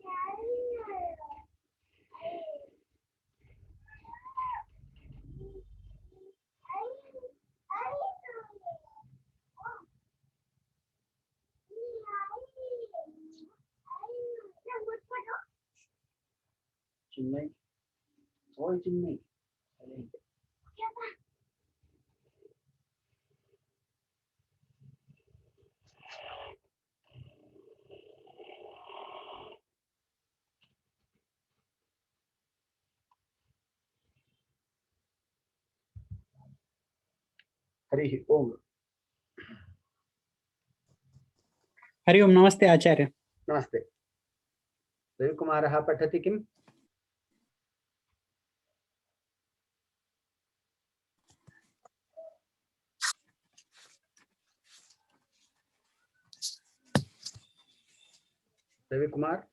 चिन्मय, ओए चिन्मय, हरि ओम। हरि ओम। नमस्ते आचार्य। नमस्ते। रविकुमारः पठति किम्? रविकुमार,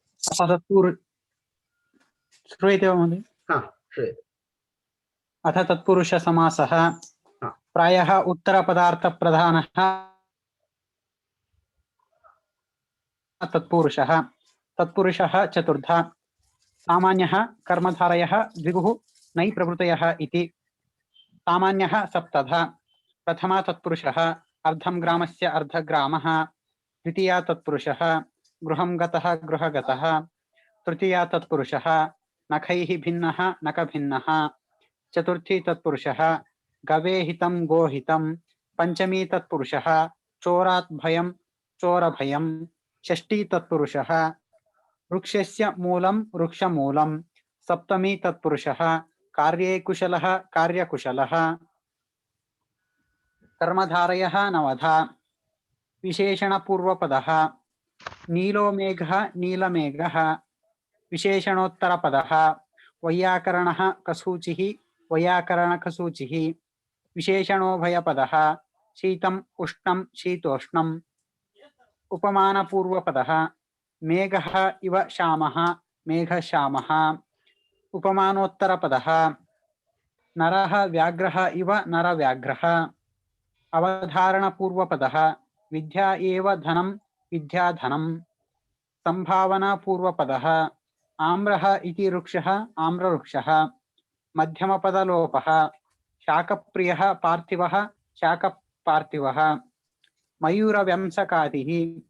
श्रूयते वा महोदय? हाँ श्रूयते। अथ तत्पुरुष समासः प्रायः उत्तरपदार्थप्रधानः तत्पुरुषः। तत्पुरुषः चतुर्धा। सामान्यः कर्मधारयः द्विगुः नै प्रभृतयः इति। सामान्यः सप्तधा। प्रथमा तत्पुरुषः अर्धं ग्रामस्य अर्धग्रामः। द्वितीया तत्पुरुषः गृहं गतः गृहगतः। तृतीया तत्पुरुषः नखैः भिन्नः नखभिन्नः। चतुर्थी तत्पुरुषः गवेहितं गोहितं। पंचमी तत्पुरुषः चोरात् भयं चोरभयं। षष्ठी तत्पुरुषः वृक्षस्य मूलं वृक्षमूलं। सप्तमी तत्पुरुषः कार्ये कुशलः कार्यकुशलः। कर्मधारयः नवधा। विशेषणपूर्वपदः नीलो मेघः नीलमेघः। विशेषणोत्तरपदः वैयाकरणः कसूचिः वैयाकरणकसूचिः। विशेषणोभयपदः शीतम् उष्णं शीतोष्णम्। उपमानपूर्वपदः मेघः इव श्यामः मेघश्यामः। उपमानोत्तरपदः नरः व्याघ्रः इव नरव्याघ्रः। अवधारणपूर्वपदः विद्या एव धनं विद्याधनं। संभावनापूर्वपदः आम्रः इति वृक्षः आम्रवृक्षः। मध्यमपदलोपः शाकप्रियः पार्थिवः शाकपार्थिवः। मयूरव्यंसकादिः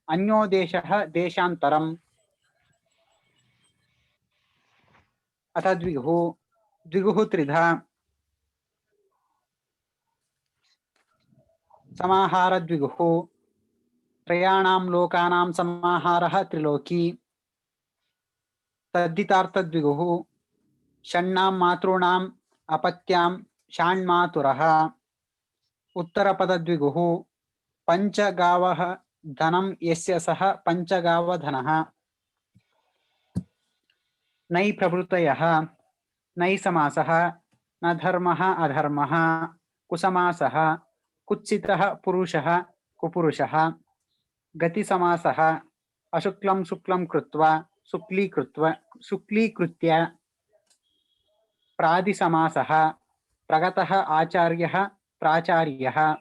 अन्यो देशः देशान्तरम्। अथ द्विगुः। द्विगुः त्रिधा। समाहार द्विगुः त्रयाणां लोकानां समाहारः त्रिलोकी। तद्धितार्थद्विगुः षण्णां मातॄणाम् अपत्यां षाण्मातुरः। उत्तरपदद्विगुः पञ्चगावः धनं यस्य सः पञ्चगावधनः। नै प्रभृतयः नै समासः न धर्मः अधर्मः। कुसमासः कुत्सितः पुरुषः कुपुरुषः। गतिसमासः अशुक्लं शुक्लं कृत्वा शुक्लीकृत्य। प्रादिसमासः प्रगतः आचार्यः प्राचार्यः।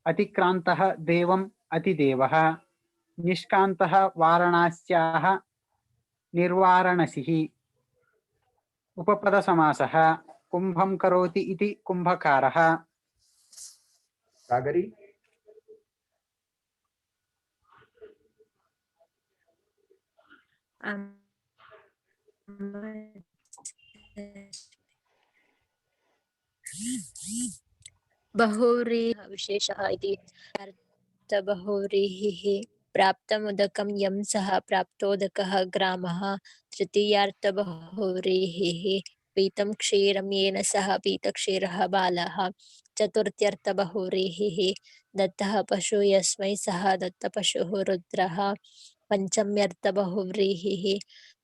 अतिक्रान्तः देवम् अतिदेवः। निष्कान्तः वाराणस्याः निर्वाराणसिः। उपपदसमासः कुम्भं करोति इति कुम्भकारः। सागरी, बहुव्रीहि विशेषः इति बहुव्रीहिः प्राप्तमुदकं यं सः प्राप्तोदकः ग्रामः। तृतीयार्थबहुव्रीहिः पीतं क्षीरं येन सः पीतक्षीरः बालः। चतुर्थ्यर्थबहुव्रीहिः दत्तः पशु यस्मै सः दत्तपशुः रुद्रः। पंचम्यर्थबहुव्रीहिः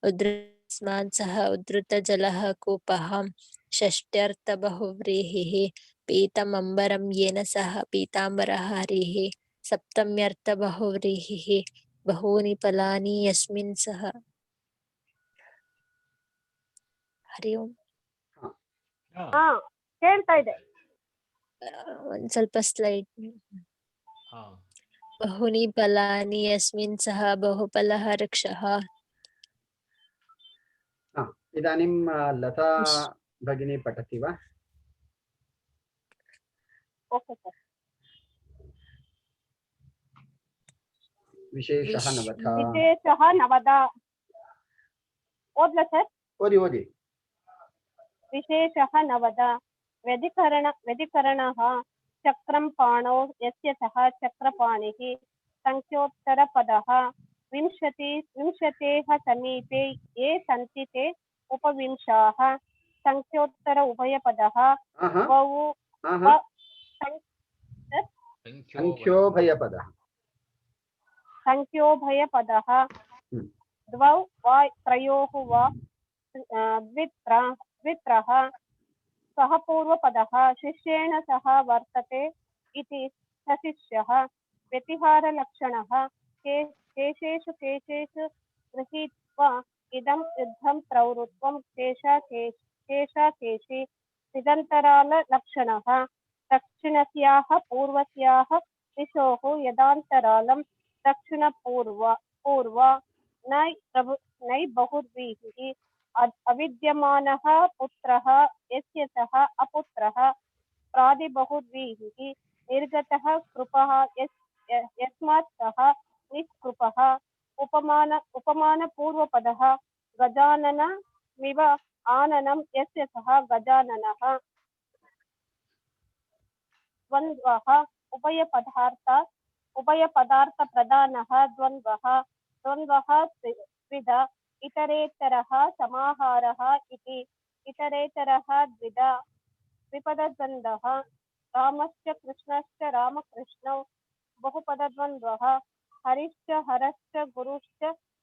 उद्धृतस्मात् सः उद्धृतजलः कूपः। षष्ट्यर्थबहुव्रीहिः पीतमम्बरं येन सः पीताम्बरः हरिः। सप्तम्यर्थबहुव्रीहिः बहूनि फलानि यस्मिन् सः। हरि ओम्। ಹೇಳ್ತಾ ಇದೆ ಒಂದು ಸ್ವಲ್ಪ ಸ್ಲೈಡ್. बहूनि फलानि यस्मिन् सः बहुफलः वृक्षः। इदानीं लता भगिनी पठति वा? Okay sir. विशेषः नवधा। विशेषः नवधा। ओद्ला सर? ओदि ओदि। विशेषः नवधा। व्यधिकरणः चक्रं पाणौ यस्य सः चक्रपाणिः। संख्योत्तरपदः विंशतेः समीपे ये सन्ति ते उपविंशाः। संख्योत्तर उभयपदः द्वौ संख्योभयपदः द्वौ वा त्रयोः वा द्वित्रः। सः पूर्वपदः शिष्येण सह वर्तते इति सशिष्यः। व्यतिहारलक्षणः केशेषु गृहीत्वा इदं युद्धं प्रवृत्तं केशा केशि। तिदन्तराललक्षणः दक्षिणस्याः पूर्वस्याः दिशोः यदान्तरालं दक्षिणपूर्व नै बहुर्वीहिः। अविद्यमानः पुत्रः यस्य सः अपुत्रः प्रादिबहुर्वीहिः। निर्गतः कृपः यस्मात् सः निष्कृपः। उपमानपूर्वपदः गजाननमिव आननं यस्य सः गजाननः। द्वन्द्वः उभयपदार्थप्रधानः द्वन्द्वः द्विधा। इतरेतरः समाहारः इति। इतरेतरः द्विधा। द्विपदद्वन्द्वः रामश्च कृष्णश्च रामकृष्णौ। बहुपदद्वन्द्वः हरिश्च हरश्च गुरुश्च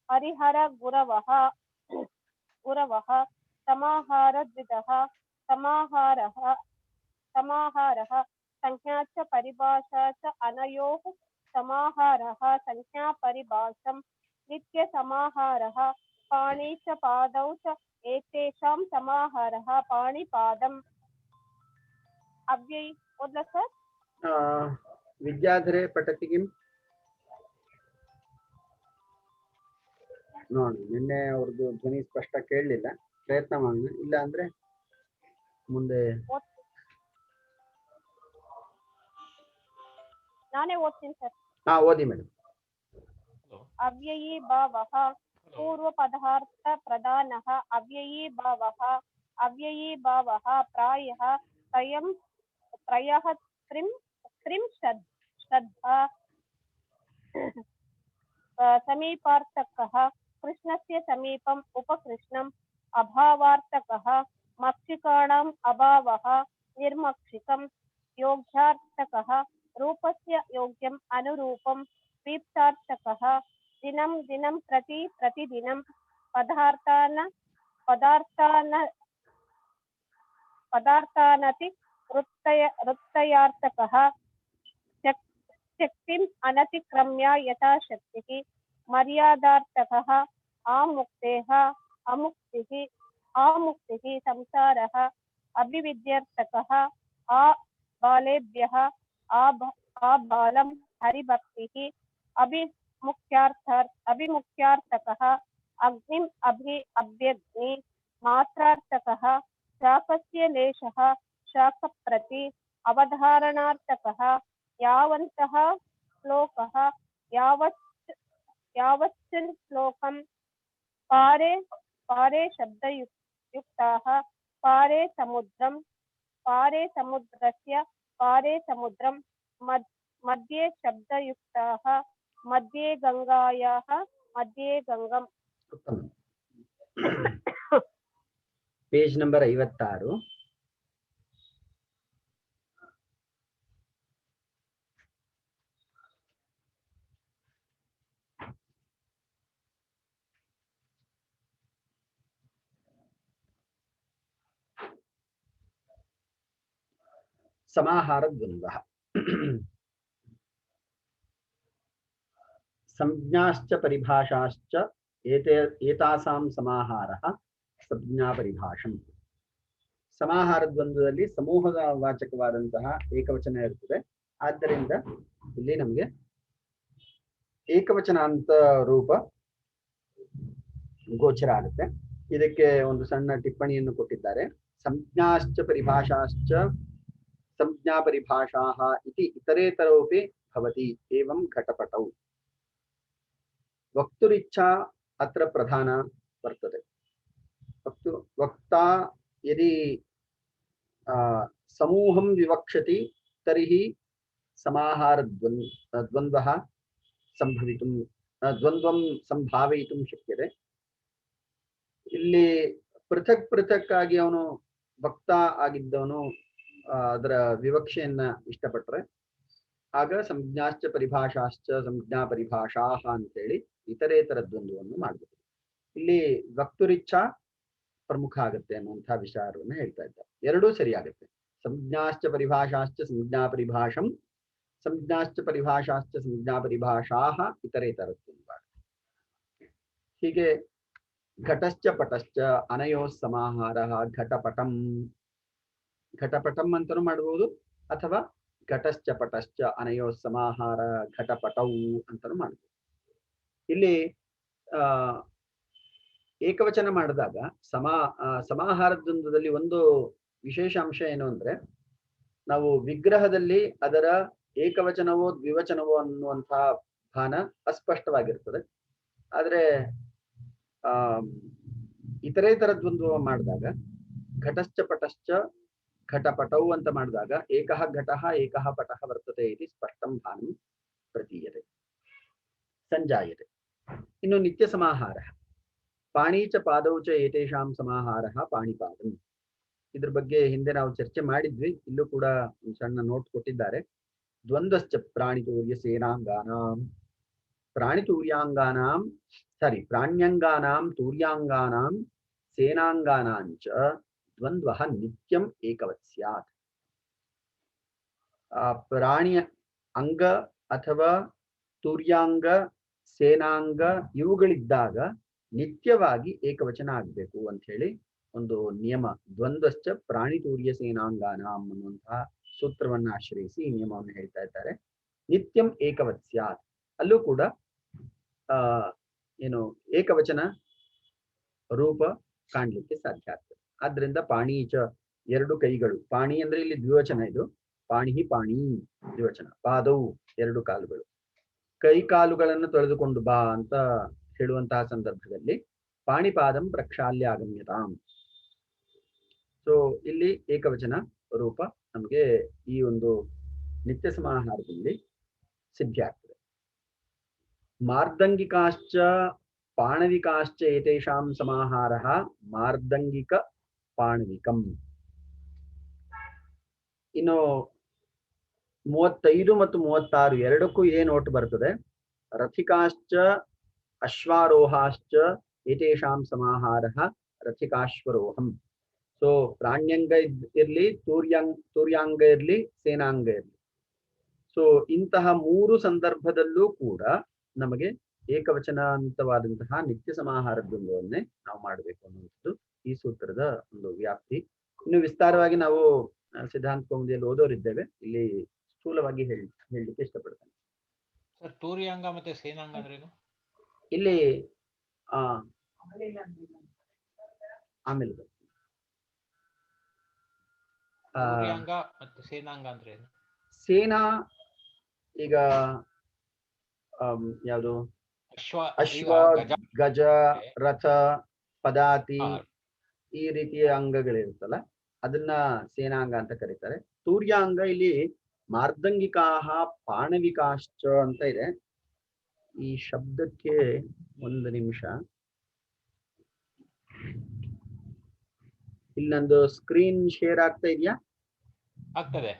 हरिहरगुरवः। समाहारद्विधः। समाहारः संज्ञा च परिभाषा च अनयोः समाहारः संज्ञापरिभाषं। नित्यसमाहारः पाणि च पादौ च एतेषां समाहारः पाणिपादम्। अव्ययी ओद्ला सर? विद्याधरे पठति किम्? ನೋಡಿ ನಿನ್ನೆ ಅವ್ರದ್ದು ಧ್ವನಿ ಸ್ಪಷ್ಟ ಕೇಳಲಿಲ್ಲ, ಪ್ರಯತ್ನ ಮಾಡೋಣ, ಇಲ್ಲ ಅಂದ್ರೆ ಮುಂದೆ ನಾನೇ ಓದ್ತೀನಿ ಸರ್. ಓದಿ ಮೇಡಮ್. ಅವ್ಯಯೀ ಭಾವಃ पूर्वपदार्थ प्रधानः अव्ययी भावः प्रायः त्रिंशद् समीपार्थकः कृष्णस्य समीपम् उपकृष्णम् अभावार्थकः मक्षिकाणाम् अभावः निर्मक्षिकम् योग्यार्थकः रूपस्य योग्यम् अनुरूपम् दीप्तार्थकः दिनं दिनं प्रति प्रतिदिनं पदार्थानति वृत्तयार्थकः शक्तिम् अनतिक्रम्य यथाशक्तिः मर्यादार्थकः आमुक्तिः संसारः अभिविद्यार्थकः बालेभ्यः आबालं हरिभक्तिः अभिमुख्यार्थकः अग्निम् अभ्यग्नि मात्रार्थकः शाकस्य लेशः शाकप्रति अवधारणार्थकः यावन्तः श्लोकः यावत् श्लोकं पारे शब्दयुक्ताः पारे समुद्रस्य पारे समुद्रं मध्ये शब्दयुक्ताः मध्ये गंगायाः मध्ये गंगम। उत्तम। Page number 56. समाहारद्वन्द्वः संज्ञाश्च परिभाषाश्च एतासां समाहारः संज्ञापरिभाषम्. ಸಮಾಹಾರದ್ವಂದ್ವದಲ್ಲಿ ಸಮೂಹದ ವಾಚಕವಾದಂತಹ ಏಕವಚನ ಇರುತ್ತದೆ. ಆದ್ದರಿಂದ ಇಲ್ಲಿ ನಮಗೆ ಏಕವಚನ ಅಂತ ರೂಪ ಗೋಚರ ಆಗುತ್ತೆ. ಇದಕ್ಕೆ ಒಂದು ಸಣ್ಣ ಟಿಪ್ಪಣಿಯನ್ನು ಕೊಟ್ಟಿದ್ದಾರೆ. ಸಂಜ್ಞಾಶ್ಚ ಪರಿಭಾಷಾಶ್ಚ ಸಂಜ್ಞಾ ಪರಿಭಾಷಾಃ ಇತಿ ಇತರೇತರೋಪಿ ಭವತಿ ಏವಂ ಘಟಪಟೌ. ವಕ್ತುರಿಚ್ಛಾ ಅತ್ರ ಪ್ರಧಾನ ವರ್ತತೆ. वक्ता यदि समूहं विवक्षति तर्हि समाहार द्वन्द्वः संभवितुं द्वन्द्वं संभावयितुं शक्यते. ಇಲ್ಲಿ ಪೃಥಕ್ ಆಗಿ ಅವನು ವಕ್ತಾ ಆಗಿದ್ದವನು ಅದರ ವಿವಕ್ಷೆಯನ್ನ ಇಷ್ಟಪಟ್ಟರೆ ಆಗ ಸಂಜ್ಞಾಶ್ಚ ಪರಿಭಾಷಾಶ್ಚ ಸಂಜ್ಞಾ ಪರಿಭಾಷಾಃ ಅಂತೇಳಿ ಇತರೇತರ ದ್ವಂದ್ವವನ್ನು ಮಾಡಬಹುದು. ಇಲ್ಲಿ ವಕ್ತುರಿಚ್ಛಾ ಪ್ರಮುಖ ಆಗುತ್ತೆ ಅನ್ನುವಂತಹ ವಿಚಾರವನ್ನು ಹೇಳ್ತಾ ಇದ್ದಾರೆ. ಎರಡೂ ಸರಿಯಾಗುತ್ತೆ. ಸಂಜ್ಞಾಶ್ಚ ಪರಿಭಾಷಾಶ್ಚ ಸಂಜ್ಞಾ ಪರಿಭಾಷಂ ಸಂಜ್ಞಾಶ್ಚ ಪರಿಭಾಷಾಶ್ಚ ಸಂಜ್ಞಾ ಪರಿಭಾಷಾಃ ಇತರೇತರ ದ್ವಂದ್ವ. ಹೀಗೆ ಘಟಶ್ಚ ಪಟಶ್ಚ ಅನಯೋಃ ಸಮಾಹಾರಃ ಘಟಪಟಂ. ಘಟಪಟಂ ಅಂತಲೂ ಮಾಡಬಹುದು ಅಥವಾ ಘಟಶ್ಚ ಪಟಶ್ಚ ಅನಯೋಃ ಸಮಾಹಾರ ಘಟಪಟೌ ಅಂತಲೂ ಮಾಡಬಹುದು. ಇಲ್ಲಿ ಏಕವಚನ ಮಾಡಿದಾಗ ಸಮಾಹಾರ ದ್ವಂದ್ವದಲ್ಲಿ ಒಂದು ವಿಶೇಷ ಅಂಶ ಏನು ಅಂದ್ರೆ, ನಾವು ವಿಗ್ರಹದಲ್ಲಿ ಅದರ ಏಕವಚನವೋ ದ್ವಿವಚನವೋ ಅನ್ನುವಂತಹ ಭಾನ ಅಸ್ಪಷ್ಟವಾಗಿರ್ತದೆ. ಆದ್ರೆ ಇತರೇತರ ದ್ವಂದ್ವ ಮಾಡಿದಾಗ ಘಟಶ್ಚ ಪಟಶ್ಚ ಘಟಪಟೌ ಅಂತ ಮಾಡಿದಾಗ ಏಕಃ ಘಟಃ ಏಕಃ ಪಟಃ ವರ್ತತೆ ಇತಿ ಸ್ಪಷ್ಟಂ ಭಾನಂ ಪ್ರತೀಯತೆ ಸಂಜಾಯತೆ. ಇನ್ನು ನಿತ್ಯ ಸಮಾಹಾರ ಪಾಣಿ ಚ ಪಾದೌ ಚ ಏತೇಷಾಂ ಸಮಾಹಾರಃ ಪಾಣಿಪಾದಂ. ಇದ್ರ ಬಗ್ಗೆ ಹಿಂದೆ ನಾವು ಚರ್ಚೆ ಮಾಡಿದ್ವಿ. ಇಲ್ಲೂ ಕೂಡ ಒಂದು ಸಣ್ಣ ನೋಟ್ ಕೊಟ್ಟಿದ್ದಾರೆ. ದ್ವಂದ್ವಶ್ಚ ಪ್ರಾಣಿತೂರ್ಯ ಸೇನಾಂಗಾನಾಂ ಪ್ರಾಣ್ಯಂಗಾನಾಂ ತೂರ್ಯಾಂಗಾನಾಂ ಸೇನಾಂಗಾನಾಂಚ ದ್ವಂದ್ವಃ ನಿತ್ಯಂ ಏಕವತ್ ಸ್ಯಾತ್. ಪ್ರಾಣಿಯ ಅಂಗ ಅಥವಾ ತೂರ್ಯಾಂಗ ಸೇನಾಂಗ ಇವುಗಳಿದ್ದಾಗ ನಿತ್ಯವಾಗಿ ಏಕವಚನ ಆಗಬೇಕು ಅಂತ ಹೇಳಿ ಒಂದು ನಿಯಮ. ದ್ವಂದ್ವಶ್ಚ ಪ್ರಾಣಿತೂರ್ಯ ಸೇನಾಂಗಾನಾಂ ಅನ್ನುವಂತಹ ಸೂತ್ರವನ್ನು ಆಶ್ರಯಿಸಿ ಈ ನಿಯಮವನ್ನು ಹೇಳ್ತಾ ಇದ್ದಾರೆ. ನಿತ್ಯಂ ಏಕವತ್ ಸ್ಯಾತ್. ಅಲ್ಲೂ ಕೂಡ ಏನು ಏಕವಚನ ರೂಪ ಕಾಣ್ಲಿಕ್ಕೆ ಸಾಧ್ಯ ಆಗ್ತದೆ. ಆದ್ರಿಂದ ಪಾಣೀಚ ಎರಡು ಕೈಗಳು, ಪಾಣಿ ಅಂದ್ರೆ ಇಲ್ಲಿ ದ್ವಿವಚನ, ಇದು ಪಾಣಿ ಪಾಣಿ ದ್ವಿವಚನ. ಪಾದವು ಎರಡು ಕಾಲುಗಳು, ಕೈ ಕಾಲುಗಳನ್ನು ತೊಳೆದುಕೊಂಡು ಬಾ ಅಂತ ಹೇಳುವಂತಹ ಸಂದರ್ಭದಲ್ಲಿ ಪಾಣಿಪಾದಂ ಪ್ರಕ್ಷಾಲ್ಯ ಆಗಮ್ಯತಾಂ. ಸೊ ಇಲ್ಲಿ ಏಕವಚನ ರೂಪ ನಮಗೆ ಈ ಒಂದು ನಿತ್ಯ ಸಮಾಹಾರದಲ್ಲಿ ಸಿದ್ಧಿ ಆಗ್ತದೆ. ಮಾರ್ದಂಗಿಕಾಶ್ಚ ಪಾಣವಿಕಾಶ್ಚ ಏತೇಷಾಂ ಸಮಾಹಾರಃ ಮಾರ್ದಂಗಿಕ ಪಾಣವಿಕಂ. ಇನ್ನು 35 ಮತ್ತು 36 ಎರಡಕ್ಕೂ ಇದೇ ನೋಟ್ ಬರ್ತದೆ. ರಥಿಕಾಶ್ಚ ಅಶ್ವಾರೋಹಾಶ್ಚ ಏತೇಷಾಂ ಸಮಾಹಾರಃ ರಥಿಕಾಶ್ವರೋಹಂ. ಸೊ ಪ್ರಾಣ್ಯಂಗ ಇರ್ಲಿ, ತೂರ್ಯಾಂಗ ಇರ್ಲಿ, ಸೇನಾಂಗ ಇರ್ಲಿ. ಸೊ ಇಂತಹ ಮೂರು ಸಂದರ್ಭದಲ್ಲೂ ಕೂಡ ನಮಗೆ ಏಕವಚನ ಅಂತವಾದಂತಹ ನಿತ್ಯ ಸಮಾಹಾರ ದ್ವಂದ್ವವನ್ನೇ ನಾವು ಮಾಡಬೇಕು ಅನ್ನುವಂಥದ್ದು ಈ ಸೂತ್ರದ ಒಂದು ವ್ಯಾಪ್ತಿ. ಇನ್ನು ವಿಸ್ತಾರವಾಗಿ ನಾವು ಸಿದ್ಧಾಂತ ಕೌಮುದಿಯಲ್ಲಿ ಓದೋರಿದ್ದೇವೆ. ಇಲ್ಲಿ ಸ್ಥೂಲವಾಗಿ ಹೇಳಲಿಕ್ಕೆ ಇಷ್ಟಪಡ್ತೇನೆ. ಸರ್, ತೂರ್ಯಾಂಗ ಮತ್ತೆ ಸೇನಾಂಗ ಅಂದ್ರೇನು? ಇಲ್ಲಿ ಆಮೇಲೆ ತೂರ್ಯಾಂಗ ಮತ್ತೆ ಸೇನಾಂಗ ಅಂದ್ರೆ ಸೇನಾ ಈಗ ಯಾವುದು ಅಶ್ವ, ಗಜ, ರಥ, ಪದಾತಿ ಈ ರೀತಿಯ ಅಂಗಗಳಿರುತ್ತಲ್ಲ ಅದನ್ನ ಸೇನಾಂಗ ಅಂತ ಕರೀತಾರೆ. ತೂರ್ಯಾಂಗ ಇಲ್ಲಿ ಮಾರ್ದಂಗಿಕಾಹ ಪಾಣವಿಕಾಶ್ಚ ಅಂತ ಇದೆ. ಈ ಶಬ್ದಕ್ಕೆ ಒಂದು ನಿಮಿಷ, ಇಲ್ಲಿ ನಂದು ಸ್ಕ್ರೀನ್ ಶೇರ್ ಆಗ್ತಾ ಇದೆಯಾ? ಆಗ್ತದೆ.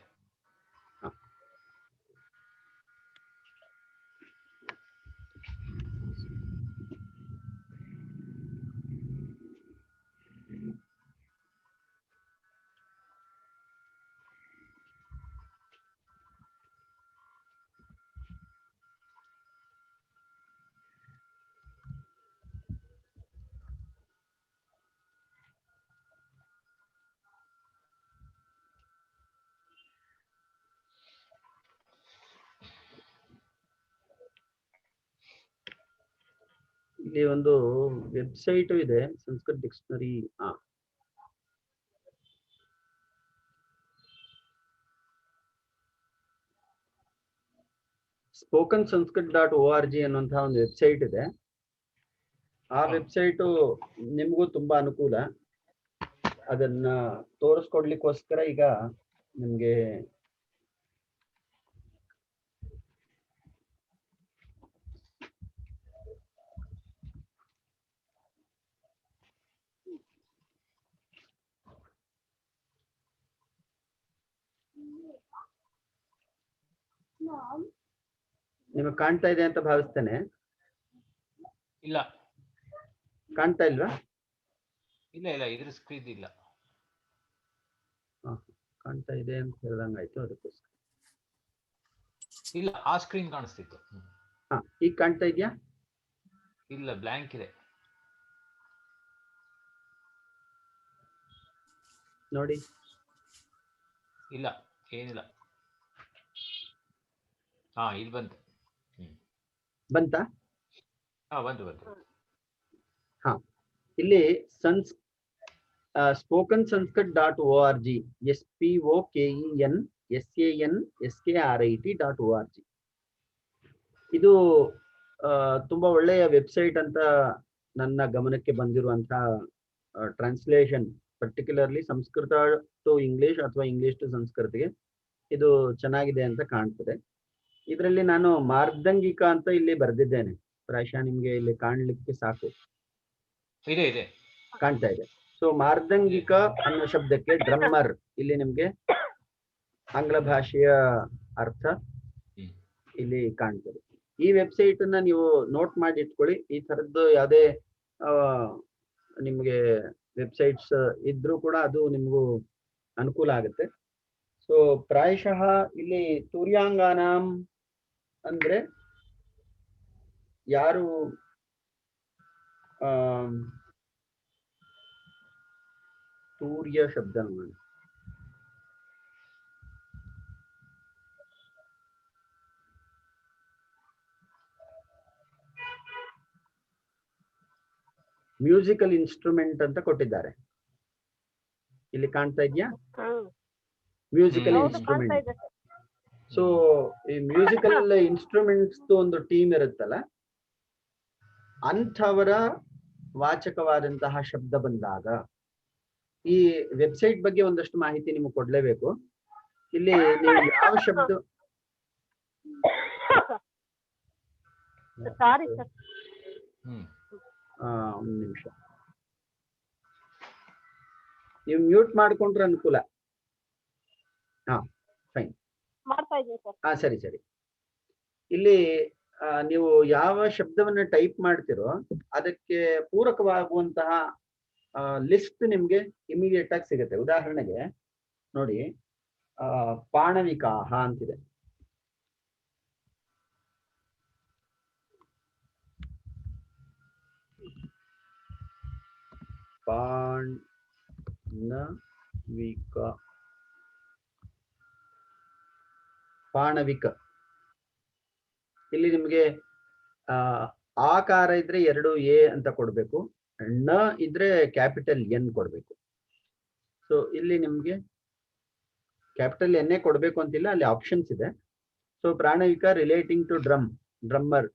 ಇಲ್ಲಿ ಒಂದು ವೆಬ್ಸೈಟ್ ಇದೆ ಸಂಸ್ಕೃತ್ ಡಿಕ್ಷನರಿ. spokensanskrit.org ಅನ್ನುವಂತಹ ಒಂದು ವೆಬ್ಸೈಟ್ ಇದೆ. ಆ ವೆಬ್ಸೈಟು ನಿಮಗೂ ತುಂಬಾ ಅನುಕೂಲ. ಅದನ್ನ ತೋರಿಸ್ಕೊಡ್ಲಿಕ್ಕೋಸ್ಕರ ಈಗ ನಿಮ್ಗೆ ನಿಮಗೆ ಕಾಣ್ತಾ ಇದೆ ಅಂತ ಭಾವಿಸ್ತೇನೆ. ಇಲ್ಲ ಕಾಣ್ತಾ ಇಲ್ವಾ? ಇಲ್ಲ ಇಲ್ಲ ಇದ್ರ ಸ್ಕ್ರೀನ್ ಇಲ್ಲ. ಕಾಣ್ತಾ ಇದೆ ಅಂತ ಹೇಳ್ದಂಗಾಯ್ತು, ಅದಕ್ಕೋಸ್ಕರ. ಇಲ್ಲ ಆ ಸ್ಕ್ರೀನ್ ಕಾಣಿಸ್ತಿತ್ತು. ಈಗ ಕಾಣ್ತಾ ಇದೆಯಾ? ಇಲ್ಲ ಬ್ಲ್ಯಾಂಕ್ ಇದೆ ನೋಡಿ. ಇಲ್ಲ ಏನಿಲ್ಲ. ಇಲ್ಲಿ ಬಂತು. ಬಂತಾ? ಬಂತು ಬಂತು. ಇಲ್ಲಿ spokensanskrit.org spokensanskrit.org ಇದು ತುಂಬಾ ಒಳ್ಳೆಯ ವೆಬ್ಸೈಟ್ ಅಂತ ನನ್ನ ಗಮನಕ್ಕೆ ಬಂದಿರುವಂತಹ translation, particularly Sanskrit to English ಅಥವಾ ಇಂಗ್ಲಿಷ್ ಟು ಸಂಸ್ಕೃತಿಗೆ ಇದು ಚೆನ್ನಾಗಿದೆ ಅಂತ ಕಾಣ್ತದೆ. ಇದರಲ್ಲಿ ನಾನು ಮಾರ್ದಂಗಿಕ ಅಂತ ಇಲ್ಲಿ ಬರೆದಿದ್ದೇನೆ. ಪ್ರಾಯಶಃ ನಿಮ್ಗೆ ಇಲ್ಲಿ ಕಾಣ್ಲಿಕ್ಕೆ ಸಾಕು. ಇದೆ ಇದೆ ಕಾಣ್ತಾ ಇದೆ. ಸೊ ಮಾರ್ದಂಗಿಕ ಅನ್ನೋ ಶಬ್ದಕ್ಕೆ ಡ್ರಮ್ಮರ್, ಇಲ್ಲಿ ನಿಮ್ಗೆ ಆಂಗ್ಲ ಭಾಷೆಯ ಅರ್ಥ ಇಲ್ಲಿ ಕಾಣ್ತದೆ. ಈ ವೆಬ್ಸೈಟ್ ಅನ್ನ ನೀವು ನೋಟ್ ಮಾಡಿ ಇಟ್ಕೊಳ್ಳಿ. ಈ ತರದ್ದು ಯಾವುದೇ ನಿಮ್ಗೆ ವೆಬ್ಸೈಟ್ಸ್ ಇದ್ರೂ ಕೂಡ ಅದು ನಿಮ್ಗೂ ಅನುಕೂಲ ಆಗುತ್ತೆ. ಸೊ ಪ್ರಾಯಶಃ ಇಲ್ಲಿ ತುರ್ಯಾಂಗಾನಾಂ ಅಂದ್ರೆ ಯಾರು ತೂರ್ಯ ಶಬ್ದ ನೋಡಿ. ಮ್ಯೂಸಿಕಲ್ ಇನ್ಸ್ಟ್ರೂಮೆಂಟ್ ಅಂತ ಕೊಟ್ಟಿದ್ದಾರೆ. ಇಲ್ಲಿ ಕಾಣ್ತಾ ಇದೆಯಾ? Musical instrument. ಸೊ ಈ ಮ್ಯೂಸಿಕಲ್ ಇನ್ಸ್ಟ್ರೂಮೆಂಟ್ಸ್ ಒಂದು ಟೀಮ್ ಇರುತ್ತಲ್ಲ, ಅಂಥವರ ವಾಚಕವಾದಂತಹ ಶಬ್ದ ಬಂದಾಗ ಈ ವೆಬ್ಸೈಟ್ ಬಗ್ಗೆ ಒಂದಷ್ಟು ಮಾಹಿತಿ ನಿಮಗೆ ಕೊಡ್ಲೇಬೇಕು. ಇಲ್ಲಿ ನೀವು ಯಾವ ಶಬ್ದ ಒಂದು ನಿಮಿಷ ನೀವು ಮ್ಯೂಟ್ ಮಾಡ್ಕೊಂಡ್ರೆ ಅನುಕೂಲ. ಫೈನ್. ಸರಿ ಸರಿ. ಇಲ್ಲಿ ನೀವು ಯಾವ ಶಬ್ದವನ್ನ ಟೈಪ್ ಮಾಡ್ತಿರೋ ಅದಕ್ಕೆ ಪೂರಕವಾಗುವಂತಹ ಲಿಸ್ಟ್ ನಿಮ್ಗೆ ಇಮಿಡಿಯೇಟ್ ಆಗಿ ಸಿಗುತ್ತೆ. ಉದಾಹರಣೆಗೆ ನೋಡಿ, ಪಾಣವಿಕಾಹ ಅಂತಿದೆ. ಪಾಣವಿಕ. ಇಲ್ಲಿ ನಿಮ್ಗೆ ಆಕಾರ ಇದ್ರೆ 2 ಎ ಅಂತ ಕೊಡ್ಬೇಕು, ನ ಇದ್ರೆ ಕ್ಯಾಪಿಟಲ್ ಎನ್ ಕೊಡ್ಬೇಕು. ಸೊ ಇಲ್ಲಿ ನಿಮ್ಗೆ ಕ್ಯಾಪಿಟಲ್ ಎನ್ ಕೊಡ್ಬೇಕು ಅಂತಿಲ್ಲ, ಅಲ್ಲಿ ಆಪ್ಷನ್ಸ್ ಇದೆ. ಸೊ ಪ್ರಾಣವಿಕ ರಿಲೇಟಿಂಗ್ ಟು ಡ್ರಮ್ಮರ್.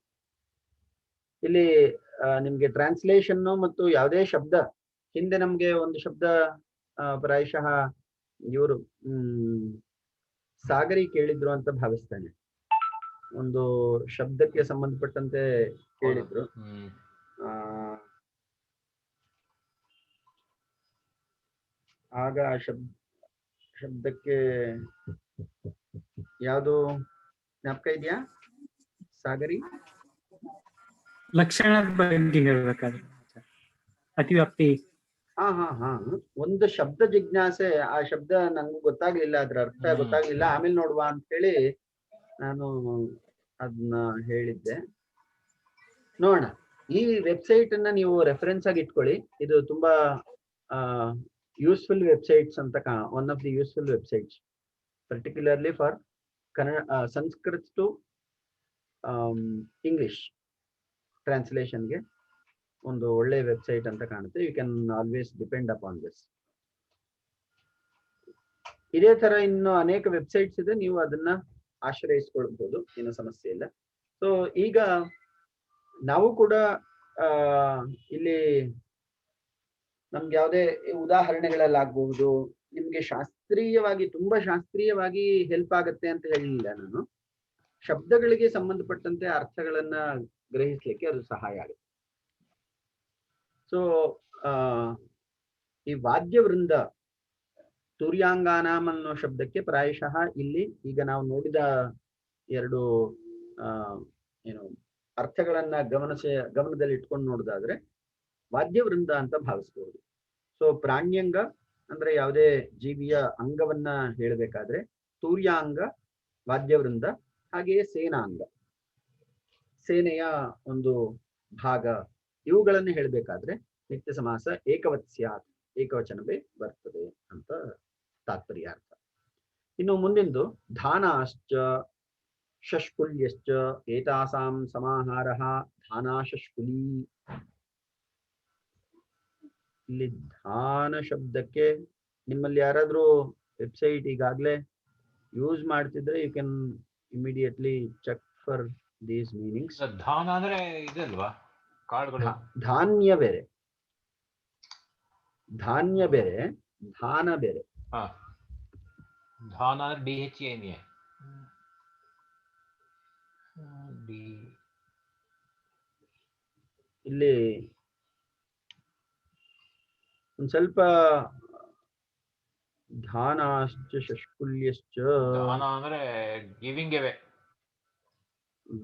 ಇಲ್ಲಿ ನಿಮ್ಗೆ ಟ್ರಾನ್ಸ್ಲೇಷನ್ ಮತ್ತು ಯಾವುದೇ ಶಬ್ದ ಹಿಂದೆ ನಮ್ಗೆ ಒಂದು ಶಬ್ದ ಪ್ರಾಯಶಃ ಇವರು ಸಾಗರಿ ಕೇಳಿದ್ರು ಅಂತ ಭಾವಿಸ್ತೇನೆ. ಒಂದು ಶಬ್ದಕ್ಕೆ ಸಂಬಂಧಪಟ್ಟಂತೆ ಕೇಳಿದ್ರು. ಆಗ ಶಬ್ದಕ್ಕೆ ಯಾವುದು ಜ್ಞಾಪಕ ಇದೆಯಾ? ಸಾಗರಿ ಲಕ್ಷಣದ ಬಗ್ಗೆ ಹೇಳ್ಬೇಕಾದ್ರೆ ಅತಿವ್ಯಾಪ್ತಿ. ಒಂದು ಶಬ್ದ ಜಿಜ್ಞಾಸೆ. ಆ ಶಬ್ದ ನಂಗೆ ಗೊತ್ತಾಗ್ಲಿಲ್ಲ, ಅದ್ರ ಅರ್ಥ ಗೊತ್ತಾಗ್ಲಿಲ್ಲ, ಆಮೇಲೆ ನೋಡುವ ಅಂತ ಹೇಳಿ ನಾನು ಅದನ್ನ ಹೇಳಿದ್ದೆ. ನೋಡೋಣ, ಈ ವೆಬ್ಸೈಟ್ ಅನ್ನ ನೀವು ರೆಫರೆನ್ಸ್ ಆಗಿ ಇಟ್ಕೊಳ್ಳಿ. ಇದು ತುಂಬಾ ಯೂಸ್ಫುಲ್ ವೆಬ್ಸೈಟ್ಸ್ ಅಂತ one of the useful websites, particularly for Sanskrit to English ಟ್ರಾನ್ಸ್ಲೇಷನ್ಗೆ ಒಂದು ಒಳ್ಳೆ ವೆಬ್ಸೈಟ್ ಅಂತ ಕಾಣುತ್ತೆ. You can always depend upon this. ಇದೇ ತರ ಇನ್ನು ಅನೇಕ ವೆಬ್ಸೈಟ್ಸ್ ಇದೆ, ನೀವು ಅದನ್ನ ಆಶ್ರಯಿಸ್ಕೊಳ್ಬಹುದು, ಏನು ಸಮಸ್ಯೆ ಇಲ್ಲ. ಸೊ ಈಗ ನಾವು ಕೂಡ ಇಲ್ಲಿ ನಮ್ಗೆ ಯಾವುದೇ ಉದಾಹರಣೆಗಳಲ್ಲಾಗಬಹುದು, ನಿಮ್ಗೆ ಶಾಸ್ತ್ರೀಯವಾಗಿ ತುಂಬಾ ಶಾಸ್ತ್ರೀಯವಾಗಿ ಹೆಲ್ಪ್ ಆಗುತ್ತೆ ಅಂತ ಹೇಳಿಲ್ಲ ನಾನು. ಶಬ್ದಗಳಿಗೆ ಸಂಬಂಧಪಟ್ಟಂತೆ ಅರ್ಥಗಳನ್ನ ಗ್ರಹಿಸ್ಲಿಕ್ಕೆ ಅದು ಸಹಾಯ ಆಗುತ್ತೆ. ಸೊ ಈ ವಾದ್ಯವೃಂದ ತುರ್ಯಾಂಗಾನಾಮ್ ಅನ್ನೋ ಶಬ್ದಕ್ಕೆ ಪ್ರಾಯಶಃ ಇಲ್ಲಿ ಈಗ ನಾವು ನೋಡಿದ ಎರಡು ಏನು ಅರ್ಥಗಳನ್ನ ಗಮನದಲ್ಲಿ ಇಟ್ಕೊಂಡು ನೋಡೋದಾದ್ರೆ ವಾದ್ಯವೃಂದ ಅಂತ ಭಾವಿಸಬಹುದು. ಸೊ ಪ್ರಾಣ್ಯಂಗ ಅಂದ್ರೆ ಯಾವುದೇ ಜೀವಿಯ ಅಂಗವನ್ನ ಹೇಳಬೇಕಾದ್ರೆ ತೂರ್ಯಾಂಗ ವಾದ್ಯವೃಂದ, ಹಾಗೆಯೇ ಸೇನಾಂಗ ಸೇನೆಯ ಒಂದು ಭಾಗ, ಇವುಗಳನ್ನು ಹೇಳಬೇಕಾದ್ರೆ ನಿತ್ಯ ಸಮಾಸ ಏಕವತ್ಸ್ಯಾತ್ ಏಕವಚನವೇ ಬರ್ತದೆ ಅಂತ ತಾತ್ಪರ್ಯಾರ್ಥ. ಇನ್ನು ಮುಂದಿಂದು ಧಾನಾಶ್ಚ ಷಷ್ಕುಲ್ಯಶ್ಚ ಏತಾಸಾಂ ಸಮಾಹಾರಃ ಧಾನಾಶಷ್ಕುಲಿ. ಇಲ್ಲಿ ಧಾನ ಶಬ್ದಕ್ಕೆ ನಿಮ್ಮಲ್ಲಿ ಯಾರಾದ್ರೂ ವೆಬ್ಸೈಟ್ ಈಗಾಗಲೇ ಯೂಸ್ ಮಾಡ್ತಿದ್ರೆ you can immediately check for these meanings. ಧಾನ ಅಂದ್ರೆ ಇದಲ್ವಾ, ಕಾಳುಗಳು? ಧಾನ್ಯ ಬೇರೆ, ಧಾನ್ಯ ಬೇರೆ, ಧಾನ ಬೇರೆ. ಧಾನ DHAN ಇಲ್ಲಿ ಒಂದ್ ಸ್ವಲ್ಪ ಧಾನಾಶ್ಚ ಷಷ್ಕುಲ್ಯಶ್ಚ, ದಾನ ಅಂದ್ರೆ ಗಿವಿಂಗ್ ಅವೇ,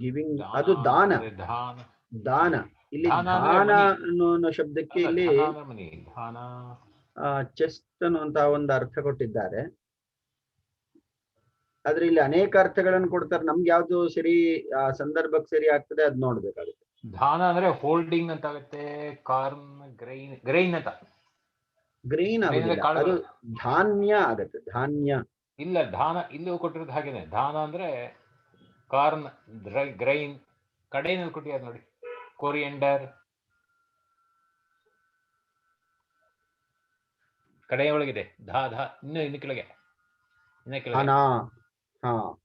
ಗಿವಿಂಗ್ ಅದು ದಾನ. ದಾನ ಇಲ್ಲಿ ದಾನ ಅನ್ನೋ ಶಬ್ದಕ್ಕೆ ಇಲ್ಲಿ ಚೆಸ್ಟ್ ಅನ್ನುವಂತ ಒಂದು ಅರ್ಥ ಕೊಟ್ಟಿದ್ದಾರೆ. ಆದ್ರೆ ಇಲ್ಲಿ ಅನೇಕ ಅರ್ಥಗಳನ್ನು ಕೊಡ್ತಾರೆ. ನಮ್ಗೆ ಯಾವ್ದು ಸರಿ ಆ ಸಂದರ್ಭಕ್ಕೆ ಸರಿ ಆಗ್ತದೆ ಅದ್ ನೋಡ್ಬೇಕಾಗುತ್ತೆ. ಧಾನ ಅಂದ್ರೆ ಹೋಲ್ಡಿಂಗ್ ಅಂತ ಆಗುತ್ತೆ. ಕಾರ್ನ್ ಗ್ರೈನ್ ಅಂತ. ಗ್ರೈನ್ ಆಗುದಿಲ್ಲ, ಅದು ಧಾನ್ಯ ಆಗತ್ತೆ. ಧಾನ್ಯ ಇಲ್ಲ, ಧಾನ ಇಲ್ಲಿ ಕೊಟ್ಟಿರೋದು ಹಾಗೇನೆ. ಧಾನ ಅಂದ್ರೆ ಕಾರ್ನ್, ಗ್ರೈನ್, ಕಡೆಯಲ್ಲಿ ಕೊಟ್ಟಿದ್ದಾರೆ ನೋಡಿ, ಕೊರಿಯಂಡರ್ ಕಡೆಯ ಒಳಗಿದೆ. ಇನ್ನು ಕೆಳಗೆ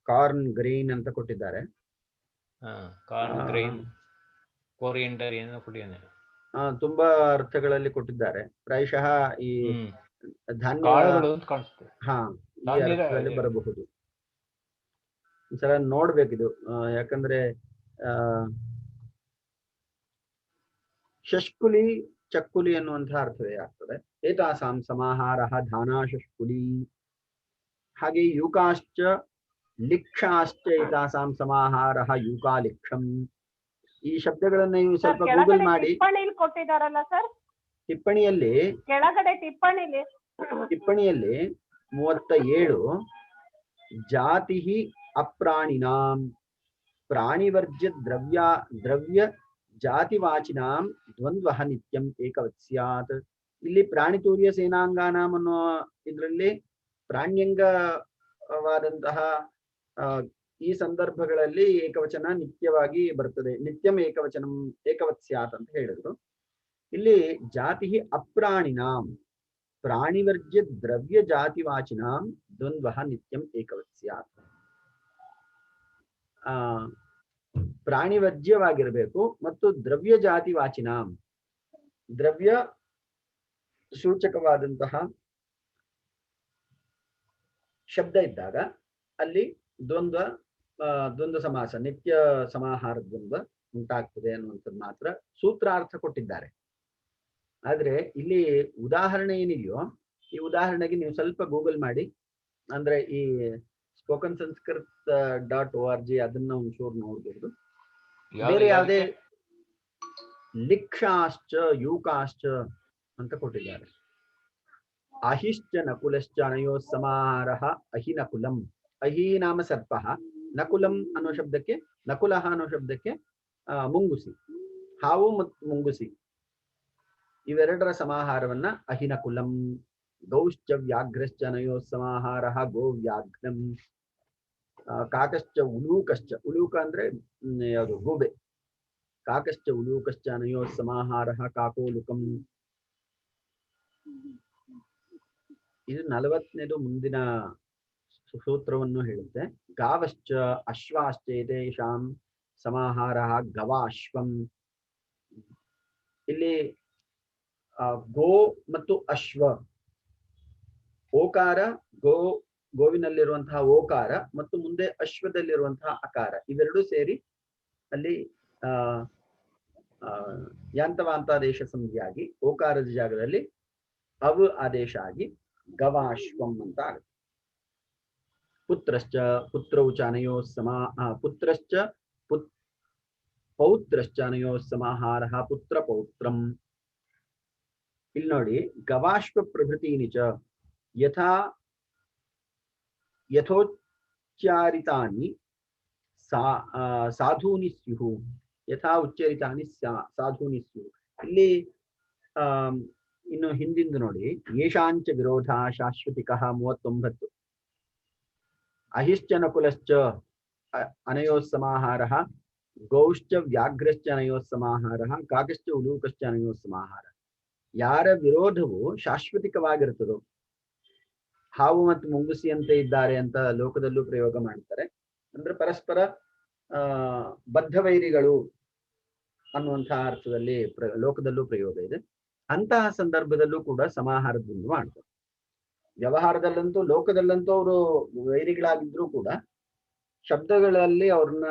ಕಾರ್ನ್ ಗ್ರೈನ್ ಅಂತ ಕೊಟ್ಟಿದ್ದಾರೆ. ಕಾರ್ನ್ ಗ್ರೈನ್, ಕೊರಿಯಂಡರ್ ಏನೋ ಕೊಟ್ಟಿದ್ದಾನೆ. ತುಂಬಾ ಅರ್ಥಗಳಲ್ಲಿ ಕೊಟ್ಟಿದ್ದಾರೆ. ಪ್ರಾಯಶಃ ಈ ಧಾನ್ಯ ಅರ್ಥದಲ್ಲಿ ಬರಬಹುದು. ಒಂದ್ಸಲ ನೋಡ್ಬೇಕಿದು, ಯಾಕಂದ್ರೆ ಷಷ್ಕುಲಿ ಚಕ್ಕುಲಿ ಅನ್ನುವಂತಹ ಅರ್ಥವೇ ಆಗ್ತದೆ. ಏತಾಸಾಂ ಸಮಾಹಾರಃ ಧಾನಾಶಷ್ಕುಲಿ. ಹಾಗೆ ಯೂಕಾಶ್ಚ ಲಿಕ್ಷಾಶ್ಚ ಏತಾಸಾಂ ಸಮಾಹಾರಃ ಯೂಕಾಲಿಕ್ಷಂ. ಈ ಶಬ್ದಗಳನ್ನ ನೀವು ಸ್ವಲ್ಪ ಗೂಗಲ್ ಮಾಡಿ. ಕೊಟ್ಟಿದಾರಲ್ಲ ಸರ್ ಟಿಪ್ಪಣಿಯಲ್ಲಿ, ಕೆಳಗಡೆ ಟಿಪ್ಪಣಿಯಲ್ಲಿ 37 ಜಾತಿ ಅಪ್ರಾಣಿನಾಂ ಪ್ರಾಣಿವರ್ಜ್ಯ ದ್ರವ್ಯ ಜಾತಿವಾಚಿನಾಂ ದ್ವಂದ್ವಃ ನಿತ್ಯಂ ಏಕವತ್ಸ್ಯಾತ್. ಇಲ್ಲಿ ಪ್ರಾಣಿತೂರ್ಯ ಸೇನಾಂಗಾನಾಂ ಅನ್ನೋ ಇದರಲ್ಲಿ ಪ್ರಾಣ್ಯಂಗವಾದಂತಹ ಈ ಸಂದರ್ಭಗಳಲ್ಲಿ ಏಕವಚನ ನಿತ್ಯವಾಗಿ ಬರ್ತದೆ. ನಿತ್ಯಂ ಏಕವಚನಂ ಏಕವತ್ಸ್ಯಾತ್ ಅಂತ ಹೇಳಿದ್ರು. ಇಲ್ಲಿ ಜಾತಿ ಅಪ್ರಾಣಿನಾಂ ಪ್ರಾಣಿವರ್ಜ್ಯ ದ್ರವ್ಯ ಜಾತಿವಾಚಿನಾಂ ದ್ವಂದ್ವಃ ನಿತ್ಯಂ ಏಕವತ್ಸ್ಯಾತ್. ಪ್ರಾಣಿವರ್ಜ್ಯವಾಗಿರಬೇಕು ಮತ್ತು ದ್ರವ್ಯ ಜಾತಿವಾಚಿನಾಂ, ದ್ರವ್ಯ ಸೂಚಕವಾದಂತಹ ಶಬ್ದ ಇದ್ದಾಗ ಅಲ್ಲಿ ದ್ವಂದ್ವ ಸಮಾಸ, ನಿತ್ಯ ಸಮಾಹಾರ ದ್ವಂದ್ವ ಉಂಟಾಗ್ತದೆ ಅನ್ನುವಂಥದ್ದು ಮಾತ್ರ ಸೂತ್ರಾರ್ಥ ಕೊಟ್ಟಿದ್ದಾರೆ. ಆದ್ರೆ ಇಲ್ಲಿ ಉದಾಹರಣೆ ಏನಿದೆಯೋ ಈ ಉದಾಹರಣೆಗೆ ನೀವು ಸ್ವಲ್ಪ ಗೂಗಲ್ ಮಾಡಿ, ಅಂದ್ರೆ ಈ ಸ್ಪೋಕನ್ ಸಂಸ್ಕೃತ್.org ಅದನ್ನ ಒಂಚೂರು ನೋಡ್ಬೋದು. ಬೇರೆ ಯಾವುದೇ ಲಿಕ್ಷಾಶ್ಚ ಯೂಕಾಶ್ಚ ಅಂತ ಕೊಟ್ಟಿದ್ದಾರೆ. ಅಹಿಶ್ಚ ನಕುಲಶ್ಚ ಅನಯೋ ಸಮಾಹಾರಃ ಅಹಿನಕುಲಂ. ಅಹಿ ನಾಮ ಸರ್ಪ, ನಕುಲಂ ಅನ್ನೋ ಶಬ್ದಕ್ಕೆ, ನಕುಲಃ ಅನ್ನೋ ಶಬ್ದಕ್ಕೆ ಮುಂಗುಸಿ, ಹಾವು ಮತ್ತು ಮುಂಗುಸಿ ಇವೆರಡರ ಸಮಾಹಾರವನ್ನ ಅಹಿನಕುಲಂ. ಗೌಶ್ಚ ವ್ಯಾಘ್ರಶ್ಚ ಅನಯೋ ಸಮಾಹಾರಃ ಗೋ ವ್ಯಾಘ್ರಂ. ಕಾಕಶ್ಚ ಉಲೂಕಶ್ಚ, ಉಲೂಕ ಅಂದ್ರೆ ಯಾವುದು ಗೂಬೆ, ಕಾಕಶ್ಚ ಉಲೂಕಶ್ಚ ಅನಯೋಃ ಸಮಾಹಾರಃ ಕಾಕೋಲುಕಂ. ಇದು 40ನೇದು ಮುಂದಿನ ಸೂತ್ರವನ್ನು ಹೇಳುತ್ತೆ. ಗಾವಶ್ಚ ಅಶ್ವಾಶ್ಚೇತೇಷಾಂ ಸಮಾಹಾರಃ ಗವಾಶ್ವಂ. ಇಲ್ಲಿ ಗೋ ಮತ್ತು ಅಶ್ವ, ಓಕಾರ ಗೋವಿನಲ್ಲಿರುವಂತಹ ಓಕಾರ ಮತ್ತು ಮುಂದೆ ಅಶ್ವದಲ್ಲಿರುವಂತಹ ಅಕಾರ ಇವೆರಡೂ ಸೇರಿ ಅಲ್ಲಿ ಯಾಂತವಾಂತಾದೇಶ ಸಂಧಿಯಾಗಿ ಓಕಾರದ ಜಾಗದಲ್ಲಿ ಅವು ಆದೇಶ ಆಗಿ ಗವಾಶ್ವಂ ಅಂತ ಆಗುತ್ತೆ. ಪುತ್ರಶ್ಚ ಪುತ್ರೌ ಚ ಅನಯೋಃ ಪುತ್ರಶ್ಚ ಪೌತ್ರಶ್ಚ ಅನಯೋಃ ಸಮಾಹಾರಃ ಪುತ್ರ ಪೌತ್ರಂ. ಇಲ್ಲಿ ನೋಡಿ, ಗವಾಶ್ವ ಪ್ರಭೃತೀನಿ ಚ ಯಥೋಚ್ಚಾರಿತಾನಿ ಸಾಧೂನಿ ಸ್ಯುಃ. ಯಥಾ ಉಚ್ಚರಿತಾನಿ ಸಾಧೂನಿ ಸ್ಯುಃ. ಇಲ್ಲಿ ಇನ್ನು ಹಿಂದಿಂದು ನೋಡಿ, ಯೇಷಾಂಚ ವಿರೋಧ ಶಾಶ್ವತಿಕಃ 39. ಅಹಿಶ್ಚ ನಕುಲಶ್ಚ ಅನಯೋಃ ಸಮಾಹಾರಃ ಗೌಶ್ಚ ವ್ಯಾಘ್ರಶ್ಚ ಅನಯೋಃ ಸಮಾಹಾರಃ ಕಾಕಶ್ಚ ಉಲೂಕಶ್ಚ ಅನಯೋಃ ಸಮಾಹಾರ. ಯಾರ ವಿರೋಧವು ಶಾಶ್ವತಿಕವಾಗಿರುತ್ತದೋ, ಹಾವು ಮತ್ತು ಮುಂಗುಸಿಯಂತೆ ಇದ್ದಾರೆ ಅಂತ ಲೋಕದಲ್ಲೂ ಪ್ರಯೋಗ ಮಾಡ್ತಾರೆ. ಅಂದ್ರೆ ಪರಸ್ಪರ ಬದ್ಧವೈರಿಗಳು ಅನ್ನುವಂತಹ ಅರ್ಥದಲ್ಲಿ ಲೋಕದಲ್ಲೂ ಪ್ರಯೋಗ ಇದೆ. ಅಂತಹ ಸಂದರ್ಭದಲ್ಲೂ ಕೂಡ ಸಮಾಹಾರದಿಂದ ಮಾಡ್ತಾರೆ. ವ್ಯವಹಾರದಲ್ಲಂತೂ ಲೋಕದಲ್ಲಂತೂ ಅವರು ವೈರಿಗಳಾಗಿದ್ರೂ ಕೂಡ ಶಬ್ದಗಳಲ್ಲಿ ಅವ್ರನ್ನ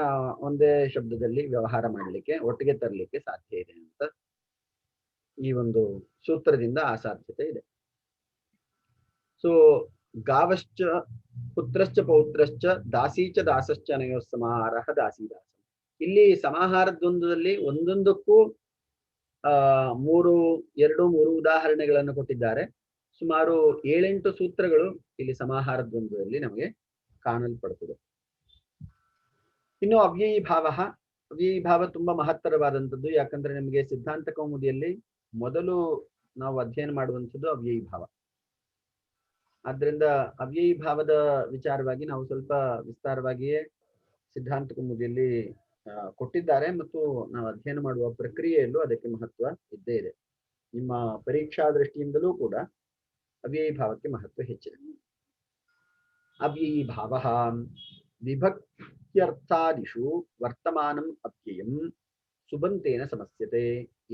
ಒಂದೇ ಶಬ್ದದಲ್ಲಿ ವ್ಯವಹಾರ ಮಾಡಲಿಕ್ಕೆ, ಒಟ್ಟಿಗೆ ತರಲಿಕ್ಕೆ ಸಾಧ್ಯ ಇದೆ ಅಂತ ಈ ಒಂದು ಸೂತ್ರದಿಂದ ಆ ಸಾಧ್ಯತೆ ಇದೆ. ಸೊ ಗಾವಶ್ಚ ಪುತ್ರಶ್ಚ ಪೌತ್ರಶ್ಚ ದಾಸೀಚ ದಾಸಶ್ಚ ಅನಯೋಃ ಸಮಾಹಾರಃ ದಾಸಿ ದಾಸ. ಇಲ್ಲಿ ಸಮಾಹಾರದ್ವಂದ್ವದಲ್ಲಿ ಒಂದೊಂದಕ್ಕೂ 3 ಉದಾಹರಣೆಗಳನ್ನು ಕೊಟ್ಟಿದ್ದಾರೆ. ಸುಮಾರು 7-8 ಸೂತ್ರಗಳು ಇಲ್ಲಿ ಸಮಾಹಾರದ್ವಂದ್ವದಲ್ಲಿ ನಮಗೆ ಕಾಣಲ್ಪಡುತ್ತದೆ. ಇನ್ನು ಅವ್ಯಯೀ ಭಾವ ತುಂಬಾ ಮಹತ್ತರವಾದಂಥದ್ದು. ಯಾಕಂದ್ರೆ ನಿಮಗೆ ಸಿದ್ಧಾಂತ ಕೌಮುದಿಯಲ್ಲಿ ಮೊದಲು ನಾವು ಅಧ್ಯಯನ ಮಾಡುವಂಥದ್ದು ಅವ್ಯಯೀ ಭಾವ. ಆದ್ರಿಂದ ಅವ್ಯಯೀ ಭಾವದ ವಿಚಾರವಾಗಿ ನಾವು ಸ್ವಲ್ಪ ವಿಸ್ತಾರವಾಗಿಯೇ ಸಿದ್ಧಾಂತ ಕೌಮುದಿಯಲ್ಲಿ ಕೊಟ್ಟಿದ್ದಾರೆ ಮತ್ತು ನಾವು ಅಧ್ಯಯನ ಮಾಡುವ ಪ್ರಕ್ರಿಯೆಯಲ್ಲೂ ಅದಕ್ಕೆ ಮಹತ್ವ ಇದ್ದೇ ಇದೆ. ನಿಮ್ಮ ಪರೀಕ್ಷಾ ದೃಷ್ಟಿಯಿಂದಲೂ ಕೂಡ ಅವ್ಯಯೀ ಭಾವಕ್ಕೆ ಮಹತ್ವ ಹೆಚ್ಚಿದೆ. ಅವ್ಯಯೀ ಭಾವ ವಿಭಕ್ತ್ಯರ್ಥಾದಿಷು ವರ್ತಮಾನಂ ಅವ್ಯಯಂ ಸುಬಂತೇನ ಸಮಸ್ಯತೆ.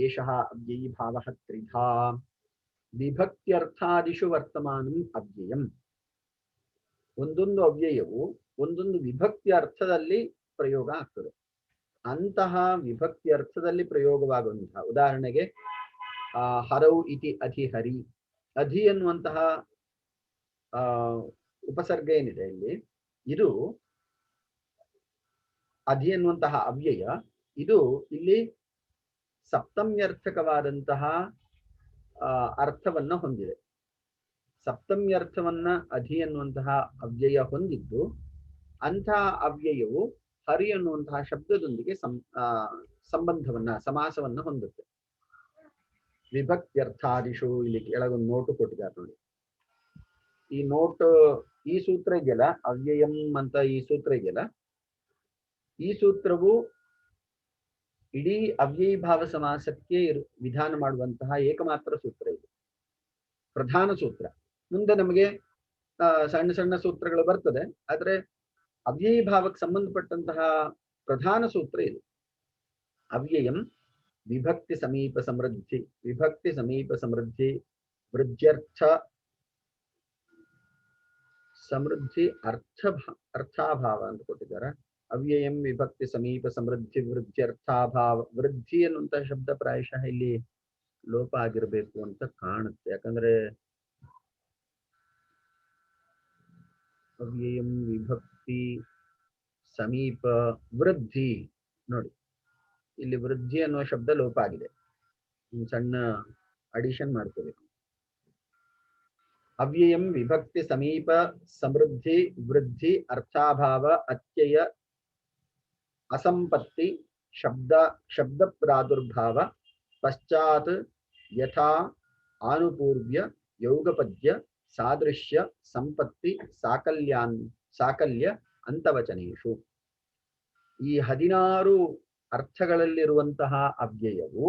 ಏಷಃ ಅವ್ಯಯೀ ಭಾವಃ ತ್ರಿಧಾ. ವಿಭಕ್ತ್ಯರ್ಥಾದಿಷು ವರ್ತಮಾನಂ ಅವ್ಯಯಂ. ಒಂದೊಂದು ಅವ್ಯಯವು ಒಂದೊಂದು ವಿಭಕ್ತಿ ಅರ್ಥದಲ್ಲಿ ಪ್ರಯೋಗ ಆಗ್ತದೆ. ಅಂತಹ ವಿಭಕ್ತಿ ಅರ್ಥದಲ್ಲಿ ಪ್ರಯೋಗವಾಗುವಂತಹ, ಉದಾಹರಣೆಗೆ ಹರೌ ಇತಿ ಅಧಿಹರಿ. ಅಧಿ ಎನ್ನುವಂತಹ ಉಪಸರ್ಗ ಏನಿದೆ ಇಲ್ಲಿ, ಇದು ಅಧಿ ಎನ್ನುವಂತಹ ಅವ್ಯಯ, ಇದು ಇಲ್ಲಿ ಸಪ್ತಮ್ಯರ್ಥಕವಾದಂತಹ ಅರ್ಥವನ್ನ ಹೊಂದಿದೆ. ಸಪ್ತಮ್ಯರ್ಥವನ್ನ ಅಧಿ ಎನ್ನುವಂತಹ ಅವ್ಯಯ ಹೊಂದಿದ್ದು, ಅಂತಹ ಅವ್ಯಯವು ಹರಿ ಅನ್ನುವಂತಹ ಶಬ್ದದೊಂದಿಗೆ ಸಂಬಂಧವನ್ನ, ಸಮಾಸವನ್ನ ಹೊಂದುತ್ತೆ. ವಿಭಕ್ತ್ಯರ್ಥಾದಿಷು, ಇಲ್ಲಿ ಕೆಳಗೊಂದು ನೋಟು ಕೊಟ್ಟಿದ್ದಾರೆ ನೋಡಿ. ಈ ನೋಟ್, ಈ ಸೂತ್ರ ಇದೆಯಲ್ಲ, ಅವ್ಯಯಂ ಅಂತ ಈ ಸೂತ್ರ ಇದೆಯಲ್ಲ, ಈ ಸೂತ್ರವು ಇಡೀ ಅವ್ಯಯೀ ಭಾವ ಸಮಾಸಕ್ಕೆ ವಿಧಾನ ಮಾಡುವಂತಹ ಏಕಮಾತ್ರ ಸೂತ್ರ ಇದು, ಪ್ರಧಾನ ಸೂತ್ರ. ಮುಂದೆ ನಮಗೆ ಸಣ್ಣ ಸಣ್ಣ ಸೂತ್ರಗಳು ಬರ್ತದೆ, ಆದ್ರೆ ಅವ್ಯಯೀ ಭಾವಕ್ಕೆ ಸಂಬಂಧಪಟ್ಟಂತಹ ಪ್ರಧಾನ ಸೂತ್ರ ಇದು. ಅವ್ಯಯಂ ವಿಭಕ್ತಿ ಸಮೀಪ ಸಮೃದ್ಧಿ, ವಿಭಕ್ತಿ ಸಮೀಪ ಸಮೃದ್ಧಿ, ವೃದ್ಧ್ಯರ್ಥ ಸಮೃದ್ಧಿ, ಅರ್ಥಾಭಾವ ಅಂತ ಕೊಟ್ಟಿದ್ದಾರೆ. ಅವ್ಯಯಂ ವಿಭಕ್ತಿ ಸಮೀಪ ಸಮೃದ್ಧಿ ವೃದ್ಧ್ಯರ್ಥಾಭಾವ. ವೃದ್ಧಿ ಅನ್ನುವಂತಹ ಶಬ್ದ ಪ್ರಾಯಶಃ ಇಲ್ಲಿ ಲೋಪ ಆಗಿರಬೇಕು ಅಂತ ಕಾಣುತ್ತೆ. ಯಾಕಂದ್ರೆ ಅವ್ಯಯಂ ವಿಭಕ್ತಿ ಸಮೀಪ ವೃದ್ಧಿ, ನೋಡಿ ಇಲ್ಲಿ ವೃದ್ಧಿ ಅನ್ನುವ ಶಬ್ದ ಲೋಪ ಆಗಿದೆ. ಸಣ್ಣ ಅಡಿಷನ್ ಮಾಡ್ಕೋಬೇಕು. ಅವ್ಯಯಂ ವಿಭಕ್ತಿ ಸಮೀಪ ಸಮೃದ್ಧಿ ವೃದ್ಧಿ ಅರ್ಥಾಭಾವ ಅತ್ಯಯ ಅಸಂಪತ್ತಿ ಶಬ್ದ ಪ್ರಾದುರ್ಭಾವ ಪಶ್ಚಾತ್ ಯಥಾ ಆನುಪೂರ್ವ್ಯ ಯೌಗಪದ್ಯ ಸಾದೃಶ್ಯ ಸಂಪತ್ತಿ ಸಾಕಲ್ಯ ಅಂತವಚನೇಶು. ಈ 16 ಅರ್ಥಗಳಲ್ಲಿರುವಂತಹ ಅವ್ಯಯವು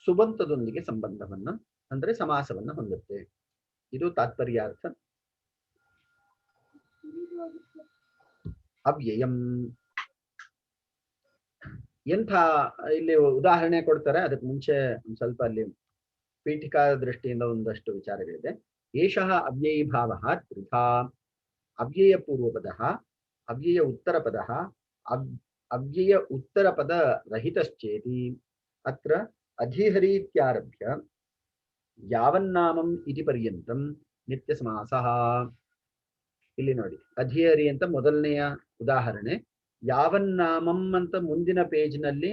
ಸುಬಂತದೊಂದಿಗೆ ಸಂಬಂಧವನ್ನ ಅಂದ್ರೆ ಸಮಾಸವನ್ನ ಹೊಂದುತ್ತೆ. ಇದು ತಾತ್ಪರ್ಯಾರ್ಥ. ಅವ್ಯಯಂ ಎಂಥ ಇಲ್ಲಿ ಉದಾಹರಣೆ ಕೊಡ್ತಾರೆ. ಅದಕ್ಕೆ ಮುಂಚೆ ಒಂದ್ ಸ್ವಲ್ಪ ಅಲ್ಲಿ ಪೀಠಿಕಾ ದೃಷ್ಟಿಯಿಂದ ಒಂದಷ್ಟು ವಿಚಾರಗಳಿದೆ. ಏಷಃ ಅವ್ಯಯೀ ಭಾವಃ ತ್ರಿಧಾ: ಅವ್ಯಯ ಪೂರ್ವಪದಃ, ಅವ್ಯಯ ಉತ್ತರಪದಃ, ಅವ್ಯಯ ಉತ್ತರಪದ ರಹಿತಶ್ಚೇತಿ. ಅತ್ರ ಅಧಿಹರೀತ್ಯಾರಭ್ಯ ಯಾವನ್ನಾಮಂ ಇತಿ ಪರ್ಯಂತಂ ನಿತ್ಯ ಸಮಾಸಃ. ಇಲ್ಲಿ ನೋಡಿ, ಅಧಿಹರಿ ಅಂತ ಮೊದಲನೆಯ ಉದಾಹರಣೆ. ಯಾವನ್ನಾಮಂ ಅಂತ ಮುಂದಿನ ಪೇಜ್ನಲ್ಲಿ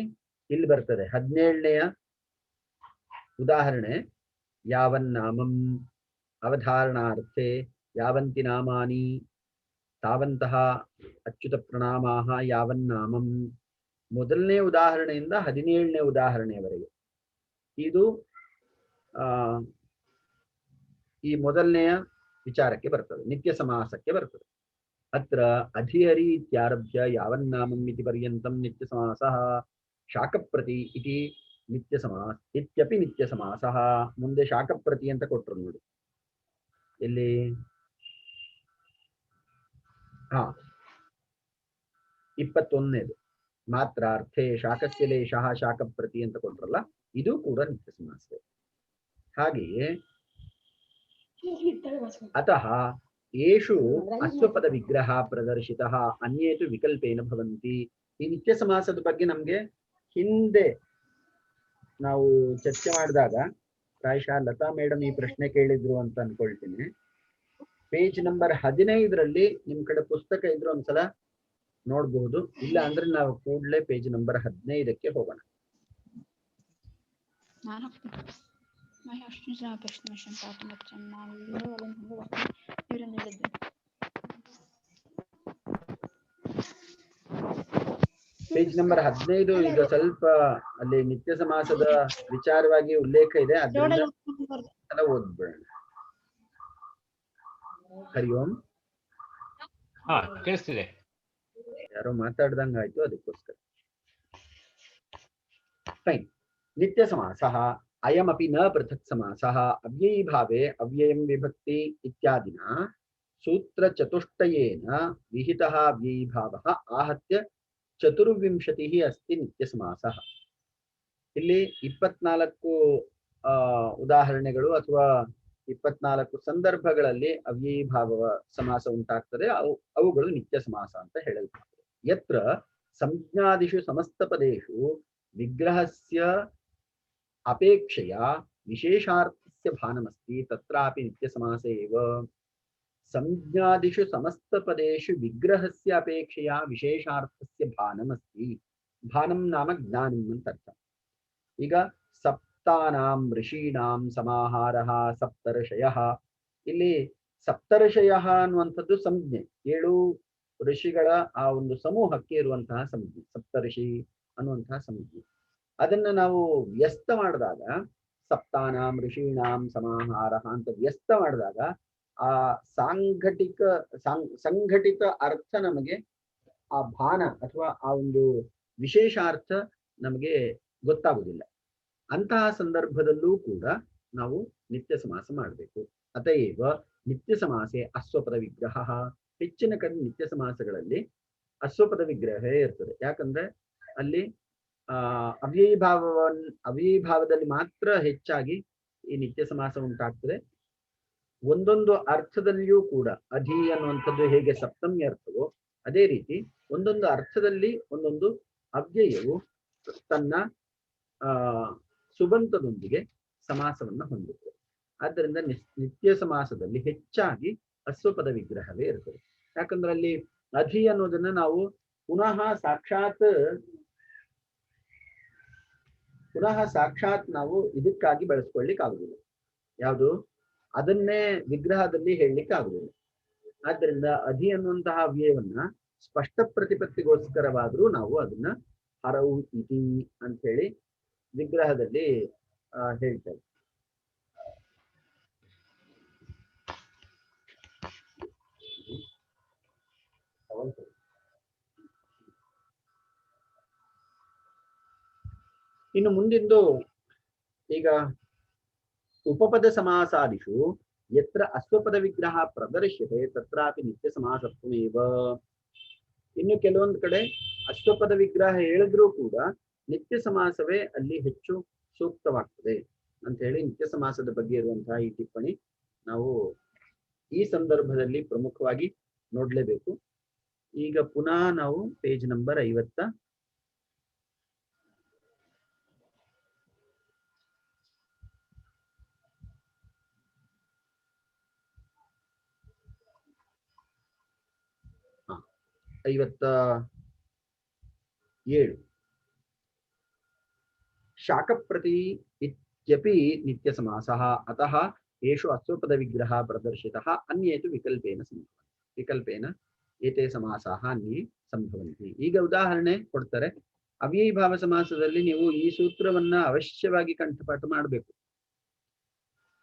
ಇಲ್ಲಿ ಬರ್ತದೆ. 17ನೆಯ ಉದಾಹರಣೆ ಯಾವನ್ನಾಮಂ ಅವಧಾರಣಾರ್ಥೆ ಯಾವಂತಿ ನಾಮಾನಿ ತಾವಂತಹ ಅಚ್ಯುತ ಪ್ರಣಾಮಾಹ ಯಾವನ್ನಾಮಂ. ಮೊದಲನೇ ಉದಾಹರಣೆಯಿಂದ 17ನೇ ಉದಾಹರಣೆಯವರೆಗೆ ಇದು ಈ ಮೊದಲನೆಯ ವಿಚಾರಕ್ಕೆ ಬರ್ತದೆ, ನಿತ್ಯ ಸಮಾಸಕ್ಕೆ ಬರ್ತದೆ. ಅತ್ರ ಅಧಿಹರಿ ಇತ್ಯಾರಭ್ಯ ಯಾವನ್ನಾಮಂ ಇತಿ ಪರ್ಯಂತಂ ನಿತ್ಯ ಸಮಾಸಃ. ಶಾಕಪ್ರತಿ ಇತಿ ನಿತ್ಯ ಸಮಾಸ ಇತ್ಯಪಿ ನಿತ್ಯ ಸಮಾಸಃ. ಮುಂದೆ ಶಾಕಪ್ರತಿ ಅಂತ ಕೊಟ್ರು ನೋಡಿ. ಇಲ್ಲಿ 21ನೇದು ಮಾತ್ರಾರ್ಥೆ ಶಾಕಸ್ಯ ಲೇಷಃ ಶಾಕಪ್ರತಿ ಅಂತ ಕೊಟ್ರಲ್ಲ, ಇದು ಕೂಡ ನಿತ್ಯ ಸಮಾಸ. ಹಾಗೆಯೇ ಅತಃ ಏಷು ಅಸ್ವಪದ ವಿಗ್ರಹ ಪ್ರದರ್ಶಿತಃ ಅನ್ಯೇತು ವಿಕಲ್ಪೇನ ಭವಂತಿ. ಈ ನಿತ್ಯ ಸಮಾಸದ ಬಗ್ಗೆ ನಮ್ಗೆ ಹಿಂದೆ ನಾವು ಚರ್ಚೆ ಮಾಡಿದಾಗ ಪ್ರಾಯಶಃ ಲತಾ ಮೇಡಮ್ ಈ ಪ್ರಶ್ನೆ ಕೇಳಿದ್ರು ಅಂತ ಅನ್ಕೊಳ್ತೀನಿ. ಪೇಜ್ ನಂಬರ್ 15ರಲ್ಲಿ ನಿಮ್ ಕಡೆ ಪುಸ್ತಕ ಇದ್ರು ಒಂದ್ಸಲ ನೋಡಬಹುದು. ಇಲ್ಲ ಅಂದ್ರೆ ನಾವು ಕೂಡಲೇ ಪೇಜ್ ನಂಬರ್ 15ಕ್ಕೆ ಹೋಗೋಣ. ಪೇಜ್ ನಂಬರ್ 15 ಈಗ ಸ್ವಲ್ಪ ಅಲ್ಲಿ ನಿತ್ಯ ಸಮಾಸದ ವಿಚಾರವಾಗಿ ಉಲ್ಲೇಖ ಇದೆ, ಅದನ್ನ ಓದ್ಬೇಡ. ಹರಿ ಓಂ. ಕೇಳಿಸ್ತಿದೆ. ಯಾರೋ ಮಾತಾಡ್ದಂಗ ಆಯ್ತು, ಅದಕ್ಕೋಸ್ಕರ. ಫೈನ್. ನಿತ್ಯ ಸಮಾಸಃ ಅಯಮಪಿ ನ ಪೃಥಕ್ ಸಮಾಸಃ. ಅವ್ಯಯೀ ಭಾವೆ ಅವ್ಯಯಂ ವಿಭಕ್ತಿ ಇತ್ಯಾದಿನ ಸೂತ್ರ ಚತುಷ್ಟಯೇನ ವಿಹಿತಃ ಅವ್ಯಯೀ ಭಾವಃ ಆಹತ್ಯ 24 ಅಸ್ತಿ ನಿತ್ಯ ಸಮಾಸಃ. ಇಲ್ಲಿ 24 ಉದಾಹರಣೆಗಳು ಅಥವಾ 24 ಸಂದರ್ಭಗಳಲ್ಲಿ ಅವ್ಯಯೀ ಭಾವ ಸಮಾಸ ಉಂಟಾಗ್ತದೆ. ಅವುಗಳು ನಿತ್ಯ ಸಮಾಸ ಅಂತ ಹೇಳಲ್ಪಡ್ತದೆ. ಯತ್ರ ಸಂಜ್ಞಾದಿಷು ಸಮಸ್ತ ಪದೇಷು ವಿಗ್ರಹಸ್ಯ ಅಪೇಕ್ಷೆಯ ವಿಶೇಷಾರ್ಥಸ್ಯ ಭಾನಮಸ್ತಿ ತತ್ರಾಪಿ ನಿತ್ಯ ಸಮಾಸ ಏವ. ಸಂಜ್ಞಾದಿಷು ಸಮಸ್ತ ಪದೇಷು ವಿಗ್ರಹಸ್ಯ ಅಪೇಕ್ಷೆಯ ವಿಶೇಷಾರ್ಥಸ್ಯ ಭಾನಮಸ್ತಿ. ಭಾನಂ ನಾಮ ಜ್ಞಾನಂ ಅಂತ ಅರ್ಥ. ಈಗ ಸಪ್ತಾನಾಂ ಋಷೀಣಾಂ ಸಮಾಹಾರಃ ಸಪ್ತರ್ಷಯಃ. ಇಲ್ಲಿ ಸಪ್ತರ್ಷಯಃ ಅನ್ನುವಂಥದ್ದು ಸಂಜ್ಞೆ, 7 ಋಷಿಗಳ ಆ ಒಂದು ಸಮೂಹಕ್ಕೆ ಇರುವಂತಹ ಸಂಜ್ಞೆ ಸಪ್ತರ್ಷಿ ಅನ್ನುವಂತಹ ಸಂಜ್ಞೆ. ಅದನ್ನ ನಾವು ವ್ಯಸ್ತ ಮಾಡಿದಾಗ ಸಪ್ತಾನಾಂ ಋಷೀಣಾಂ ಸಮಾಹಾರಃ ಅಂತ ವ್ಯಸ್ತ ಮಾಡಿದಾಗ ಆ ಸಂಘಟಿತ ಅರ್ಥ ನಮಗೆ ಆ ಭಾನ ಅಥವಾ ಆ ಒಂದು ವಿಶೇಷಾರ್ಥ ನಮಗೆ ಗೊತ್ತಾಗುವುದಿಲ್ಲ. ಅಂತಹ ಸಂದರ್ಭದಲ್ಲೂ ಕೂಡ ನಾವು ನಿತ್ಯ ಸಮಾಸ ಮಾಡಬೇಕು. ಅತಏವ ನಿತ್ಯ ಸಮಾಸೆ ಅಸ್ವಪದ ವಿಗ್ರಹ. ಹೆಚ್ಚಿನ ಕಡೆ ನಿತ್ಯ ಸಮಾಸಗಳಲ್ಲಿ ಅಸ್ವಪದ ವಿಗ್ರಹ ಇರ್ತದೆ. ಯಾಕಂದ್ರೆ ಅಲ್ಲಿ ಅವ್ಯಯೀ ಭಾವದಲ್ಲಿ ಮಾತ್ರ ಹೆಚ್ಚಾಗಿ ಈ ನಿತ್ಯ ಸಮಾಸ ಉಂಟಾಗ್ತದೆ. ಒಂದೊಂದು ಅರ್ಥದಲ್ಲಿಯೂ ಕೂಡ ಅಧಿ ಅನ್ನುವಂಥದ್ದು ಹೇಗೆ ಸಪ್ತಮಿ ಅರ್ಥವೋ ಅದೇ ರೀತಿ ಒಂದೊಂದು ಅರ್ಥದಲ್ಲಿ ಒಂದೊಂದು ಅವ್ಯಯವು ತನ್ನ ಸುಬಂತದೊಂದಿಗೆ ಸಮಾಸವನ್ನ ಹೊಂದುತ್ತದೆ. ಆದ್ದರಿಂದ ನಿತ್ಯ ಸಮಾಸದಲ್ಲಿ ಹೆಚ್ಚಾಗಿ ಅಸ್ವಪದ ವಿಗ್ರಹವೇ ಇರ್ತದೆ. ಯಾಕಂದ್ರೆ ಅಲ್ಲಿ ಅಧಿ ಅನ್ನೋದನ್ನ ನಾವು ಪುನಃ ಸಾಕ್ಷಾತ್ ನಾವು ಇದಕ್ಕಾಗಿ ಬಳಸ್ಕೊಳ್ಳಿಕ್ ಆಗುದಿಲ್ಲ. ಯಾವುದು ಅದನ್ನೇ ವಿಗ್ರಹದಲ್ಲಿ ಹೇಳಲಿಕ್ಕೆ ಆಗುದಿಲ್ಲ. ಆದ್ದರಿಂದ ಅಧಿ ಅನ್ನುವಂತಹ ಅವ್ಯಯವನ್ನ ಸ್ಪಷ್ಟ ಪ್ರತಿಪತ್ತಿಗೋಸ್ಕರವಾದ್ರೂ ನಾವು ಅದನ್ನ ಹರವು ಇತಿ ಅಂತ ಹೇಳಿ ವಿಗ್ರಹದಲ್ಲಿ ಹೇಳ್ತೇವೆ. ಇನ್ನು ಮುಂದಿಂದು ಈಗ ಉಪಪದ ಸಮಾಸಾದಿಷು ಯತ್ರ ಅಸ್ವಪದ ವಿಗ್ರಹ ಪ್ರದರ್ಶ್ಯತೆ ತತ್ರಾಪಿ ನಿತ್ಯ ಸಮಾಸತ್ವಮೇವ. ಇನ್ನು ಕೆಲವೊಂದು ಕಡೆ ಅಶ್ವಪದ ವಿಗ್ರಹ ಹೇಳಿದ್ರೂ ಕೂಡ ನಿತ್ಯ ಸಮಾಸವೇ ಅಲ್ಲಿ ಹೆಚ್ಚು ಸೂಕ್ತವಾಗ್ತದೆ ಅಂತ ಹೇಳಿ ನಿತ್ಯ ಸಮಾಸದ ಬಗ್ಗೆ ಇರುವಂತಹ ಈ ಟಿಪ್ಪಣಿ ನಾವು ಈ ಸಂದರ್ಭದಲ್ಲಿ ಪ್ರಮುಖವಾಗಿ ನೋಡ್ಲೇಬೇಕು. ಈಗ ಪುನಃ ನಾವು ಪೇಜ್ ನಂಬರ್ 50 57 ಶಾಕಪ್ರತಿ ಇತ್ಯಪಿ ನಿತ್ಯ ಸಮಾಸಃ ಅತಃ ಏಷು ಅಸ್ವಪದ ವಿಗ್ರಹ ಪ್ರದರ್ಶಿತಃ ಅನ್ಯೇತು ವಿಕಲ್ಪೇನ ಏತೇ ಸಮಾಸಾಃ ಅನ್ಯೇ ಸಂಭವಂತಿ. ಈಗ ಉದಾಹರಣೆ ಕೊಡ್ತಾರೆ. ಅವ್ಯಯೀಭಾವ ಸಮಾಸದಲ್ಲಿ ನೀವು ಈ ಸೂತ್ರವನ್ನ ಅವಶ್ಯವಾಗಿ ಕಂಠಪಾಠ ಮಾಡಬೇಕು.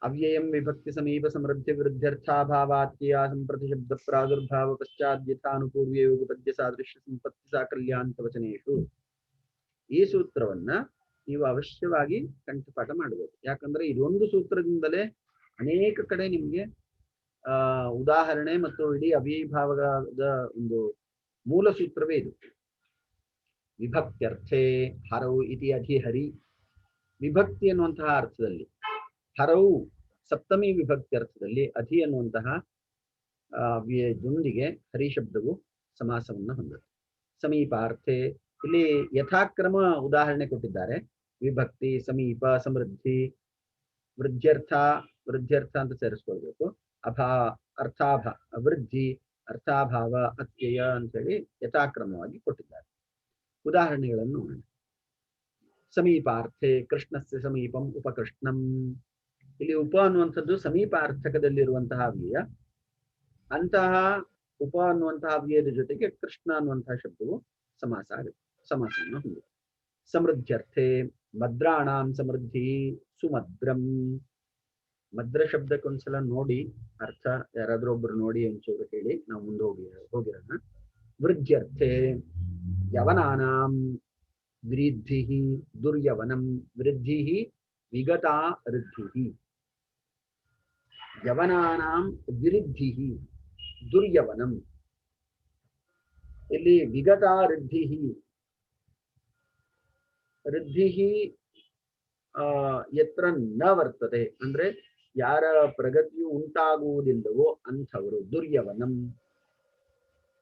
ಅವ್ಯಯಂ ವಿಭಕ್ತಿ ಸಮೀಪ ಸಮೃದ್ಧಿ ವೃದ್ಧ್ಯರ್ಥಾಭಾವಾತ್ಯ ಸಂಪ್ರತಿ ಶಬ್ದ ಪ್ರಾದುರ್ಭಾವ ಪಶ್ಚಾದ್ಯಥಾನುಪೂರ್ವ್ಯ ಯೋಗಪದ್ಯ ಸಾದೃಶ್ಯ ಸಂಪತ್ತಿ ಸಾಕಲ್ಯಾಂತ ವಚನೇಶು. ಈ ಸೂತ್ರವನ್ನ ನೀವು ಅವಶ್ಯವಾಗಿ ಕಂಠಪಾಠ ಮಾಡಬೇಕು. ಯಾಕಂದ್ರೆ ಇದೊಂದು ಸೂತ್ರದಿಂದಲೇ ಅನೇಕ ಕಡೆ ನಿಮ್ಗೆ ಉದಾಹರಣೆ ಮತ್ತು ಇಡೀ ಅವ್ಯಯೀಭಾವದ ಒಂದು ಮೂಲ ಸೂತ್ರವೇ ಇದು. ವಿಭಕ್ತ್ಯರ್ಥೆ ಹರವು ಇತಿ ಅಧಿಹರಿ. ವಿಭಕ್ತಿ ಅನ್ನುವಂತಹ ಅರ್ಥದಲ್ಲಿ, ಹರವು ಸಪ್ತಮಿ ವಿಭಕ್ತಿ ಅರ್ಥದಲ್ಲಿ, ಅಧಿ ಅನ್ನುವಂತಹ ವ್ಯಯದೊಂದಿಗೆ ಹರಿ ಶಬ್ದವು ಸಮಾಸವನ್ನು ಹೊಂದುತ್ತೆ. ಸಮೀಪಾರ್ಥೆ ಇಲ್ಲಿ ಯಥಾಕ್ರಮ ಉದಾಹರಣೆ ಕೊಟ್ಟಿದ್ದಾರೆ. ವಿಭಕ್ತಿ, ಸಮೀಪ, ಸಮೃದ್ಧಿ, ವೃದ್ಧ್ಯರ್ಥ ಅಂತ ಸೇರಿಸ್ಕೊಳ್ಬೇಕು. ವೃದ್ಧಿ, ಅರ್ಥಾಭಾವ, ಅತ್ಯಯ ಅಂತೇಳಿ ಯಥಾಕ್ರಮವಾಗಿ ಕೊಟ್ಟಿದ್ದಾರೆ. ಉದಾಹರಣೆಗಳನ್ನು ನೋಡೋಣ. ಸಮೀಪಾರ್ಥೆ ಕೃಷ್ಣಸ್ಯ ಸಮೀಪಂ ಉಪಕೃಷ್ಣಂ. ಇಲ್ಲಿ ಉಪ ಅನ್ನುವಂಥದ್ದು ಸಮೀಪಾರ್ಥಕದಲ್ಲಿರುವಂತಹ ವ್ಯಯ. ಅಂತಹ ಉಪ ಅನ್ನುವಂತಹ ವ್ಯಯದ ಜೊತೆಗೆ ಕೃಷ್ಣ ಅನ್ನುವಂತಹ ಶಬ್ದವು ಸಮಾಸವನ್ನು ಹೊಂದಿದೆ. ಸಮೃದ್ಧ್ಯರ್ಥೆ ಮದ್ರಾಣಾಂ ಸಮೃದ್ಧಿ ಸುಮದ್ರಂ. ಮದ್ರ ಶಬ್ದಕ್ಕೊಂದ್ಸಲ ನೋಡಿ ಅರ್ಥ, ಯಾರಾದ್ರೂ ಒಬ್ರು ನೋಡಿ ಒಂಚೂರು ಹೇಳಿ, ನಾವು ಮುಂದೆ ಹೋಗಿರೋಣ. ವೃದ್ಧ್ಯರ್ಥೆ ಯವನಾನಾಂ ವೃದ್ಧಿ ದುರ್ಯವನಂ. ವೃದ್ಧಿ ವಿಗತಾ ವೃದ್ಧಿ. ಯವನಾನಾಂ ವಿರುದ್ಧಿ ದುರ್ಯವನಂ. ಇಲ್ಲಿ ವಿಗತಾ ವೃದ್ಧಿ ಯತ್ರ ನ ವರ್ತತೆ ಅಂದ್ರೆ ಯಾರ ಪ್ರಗತಿಯು ಉಂಟಾಗುವುದಿಲ್ಲವೋ ಅಂಥವರು. ದುರ್ಯವನಂ.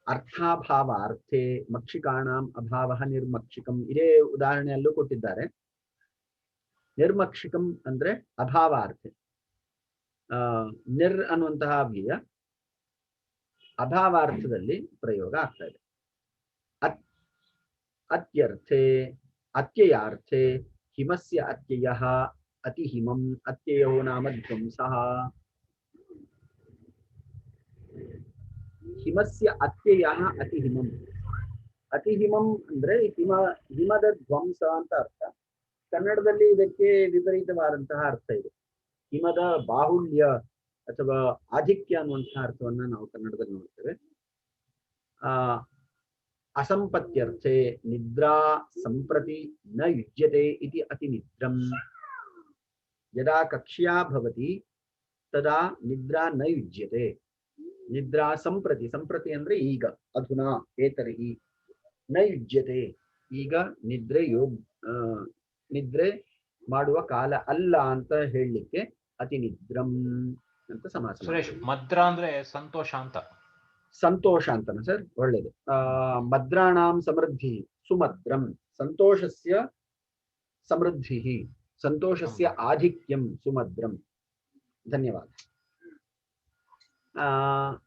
ಅರ್ಥಾಭಾವ ಅರ್ಥೆ ಮಕ್ಷಿಕಾಣಾಂ ಅಭಾವ ನಿರ್ಮಕ್ಷಿಕಂ. ಇದೇ ಉದಾಹರಣೆಯಲ್ಲೂ ಕೊಟ್ಟಿದ್ದಾರೆ. ನಿರ್ಮಕ್ಷಿಕಂ ಅಂದ್ರೆ ಅಭಾವಾರ್ಥೆ. ನಿರ್ ಅನ್ನುವಂತಹ ವ್ಯಯ ಅಭಾವಾರ್ಥದಲ್ಲಿ ಪ್ರಯೋಗ ಆಗ್ತಾ ಇದೆ. ಅತ್ಯರ್ಥೆ ಅತ್ಯಯಾರ್ಥೆ ಹಿಮಸ್ಯ ಅತ್ಯಯಃ ಅತಿಹಿಮಂ. ಅತ್ಯಯೋ ನಾಮ ಧ್ವಂಸಃ. ಹಿಮಸ್ಯ ಅತ್ಯಯಃ ಅತಿಹಿಮಂ. ಅತಿಹಿಮಂ ಅಂದ್ರೆ ಹಿಮದ ಧ್ವಂಸ ಅಂತ ಅರ್ಥ. ಕನ್ನಡದಲ್ಲಿ ಇದಕ್ಕೆ ವಿಪರೀತವಾದಂತಹ ಅರ್ಥ ಇದೆ. ಹಿಮದ ಬಾಹುಳ್ಯ ಅಥವಾ ಆಧಿಕ್ಯ ಅನ್ನುವಂತಹ ಅರ್ಥವನ್ನ ನಾವು ಕನ್ನಡದಲ್ಲಿ ನೋಡ್ತೇವೆ. ಅಸಂಪತ್ಯರ್ಥೆ ನಿದ್ರಾ ಸಂಪ್ರತಿ ನ ಯುಜ್ಯತೆ ಇತಿ ಅತಿನಿದ್ರಂ. ಯದಾ ಕಕ್ಷ್ಯಾ ಭವತಿ ತದಾ ನಿದ್ರಾ ನ ಯುಜ್ಯತೆ. ನಿದ್ರಾ ಸಂಪ್ರತಿ, ಸಂಪ್ರತಿ ಅಂದ್ರೆ ಈಗ, ಅಧುನಾ, ಏತರ್ಹಿ. ನ ಯುಜ್ಯತೆ ಈಗ ನಿದ್ರೆ ಮಾಡುವ ಕಾಲ ಅಲ್ಲ ಅಂತ ಹೇಳಲಿಕ್ಕೆ ಅತಿನಿದ್ರಂ ಅಂತ ಸಮಾಸ. ಸುರೇಶ್, ಮದ್ರ ಅಂದ್ರೆ ಸಂತೋಷ ಅಂತ. ಸಂತೋಷ ಅಂತನ ಸರ್, ಒಳ್ಳೇದು. ಮದ್ರಾಣಾಂ ಸಮೃದ್ಧಿ ಸುಮದ್ರಂ. ಸಂತೋಷಸ್ಯ ಸಮೃದ್ಧಿ, ಸಂತೋಷಸ್ಯ ಆಧಿಕ್ಯಂ ಸುಮದ್ರಂ. ಧನ್ಯವಾದ.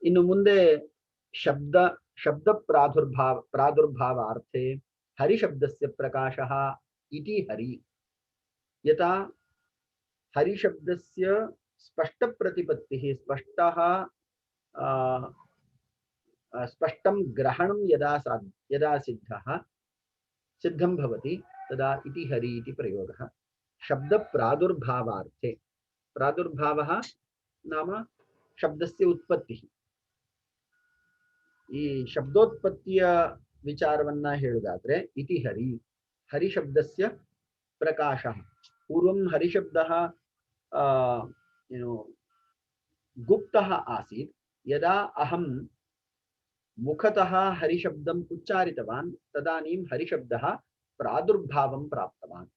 ಇನ್ನು ಮುಂದೆ ಶಬ್ದ ಪ್ರಾದುರ್ಭಾವಾರ್ಥೆ ಹರಿ ಶಬ್ದಸ್ಯ ಪ್ರಕಾಶಃ ಇತಿ ಹರಿ. ಯಥಾ ಹರಿ ಶಬ್ದಸ್ಯ ಸ್ಪಷ್ಟ ಪ್ರತಿಪತ್ತಿಃ ಸ್ಪಷ್ಟಂ ಗ್ರಹಣಂ ಯದಾ ಸಿದ್ಧಂ ಭವತಿ ತದಾ ಇತಿ ಹರಿ ಇತಿ ಪ್ರಯೋಗಃ. ಶಬ್ದ ಪ್ರಾದುರ್ಭಾವಾರ್ಥೆ. ಪ್ರಾದುರ್ಭಾವಃ ನಾಮ ಶಬ್ದಸ್ಯ ಉತ್ಪತ್ತಿ. ಈ ಶಬ್ದೋತ್ಪತ್ತಿಯ ವಿಚಾರವನ್ನ ಹೇಳುವುದಾದ್ರೆ ಇತಿ ಹರಿ, ಹರಿ ಶಬ್ದಸ್ಯ प्रकाशः पूर्वं हरिशब्दः गुप्तः आसीत् यदा अहं मुखतः हरिशब्दम् उच्चारितवान् तदानीं हरिशब्दः प्रादुर्भावं प्राप्तवान्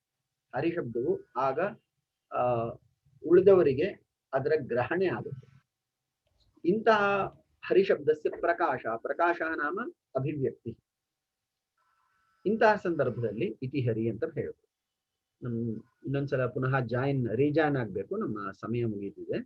हरिशब्दವು ಆಗ ಉಳಿದವರಿಗೆ ಅದರ ಗ್ರಹಣೆ ಆಗುತ್ತೆ ಇಂತಹ ಹರಿಶಬ್ದस्य ಪ್ರಕಾಶ ನಾಮ ಅಭಿವ್ಯಕ್ತಿ ಇಂತಹ ಸಂದರ್ಭದಲ್ಲಿ ಇತಿ ಹರಿ ಅಂತ ಹೇಳೋದು ಇನ್ನೊಂದ್ಸಲ ಪುನಃ ರೀಜಾಯ್ನ್ ಆಗಬೇಕು ನಮ್ಮ ಸಮಯ ಮುಗಿದಿದೆ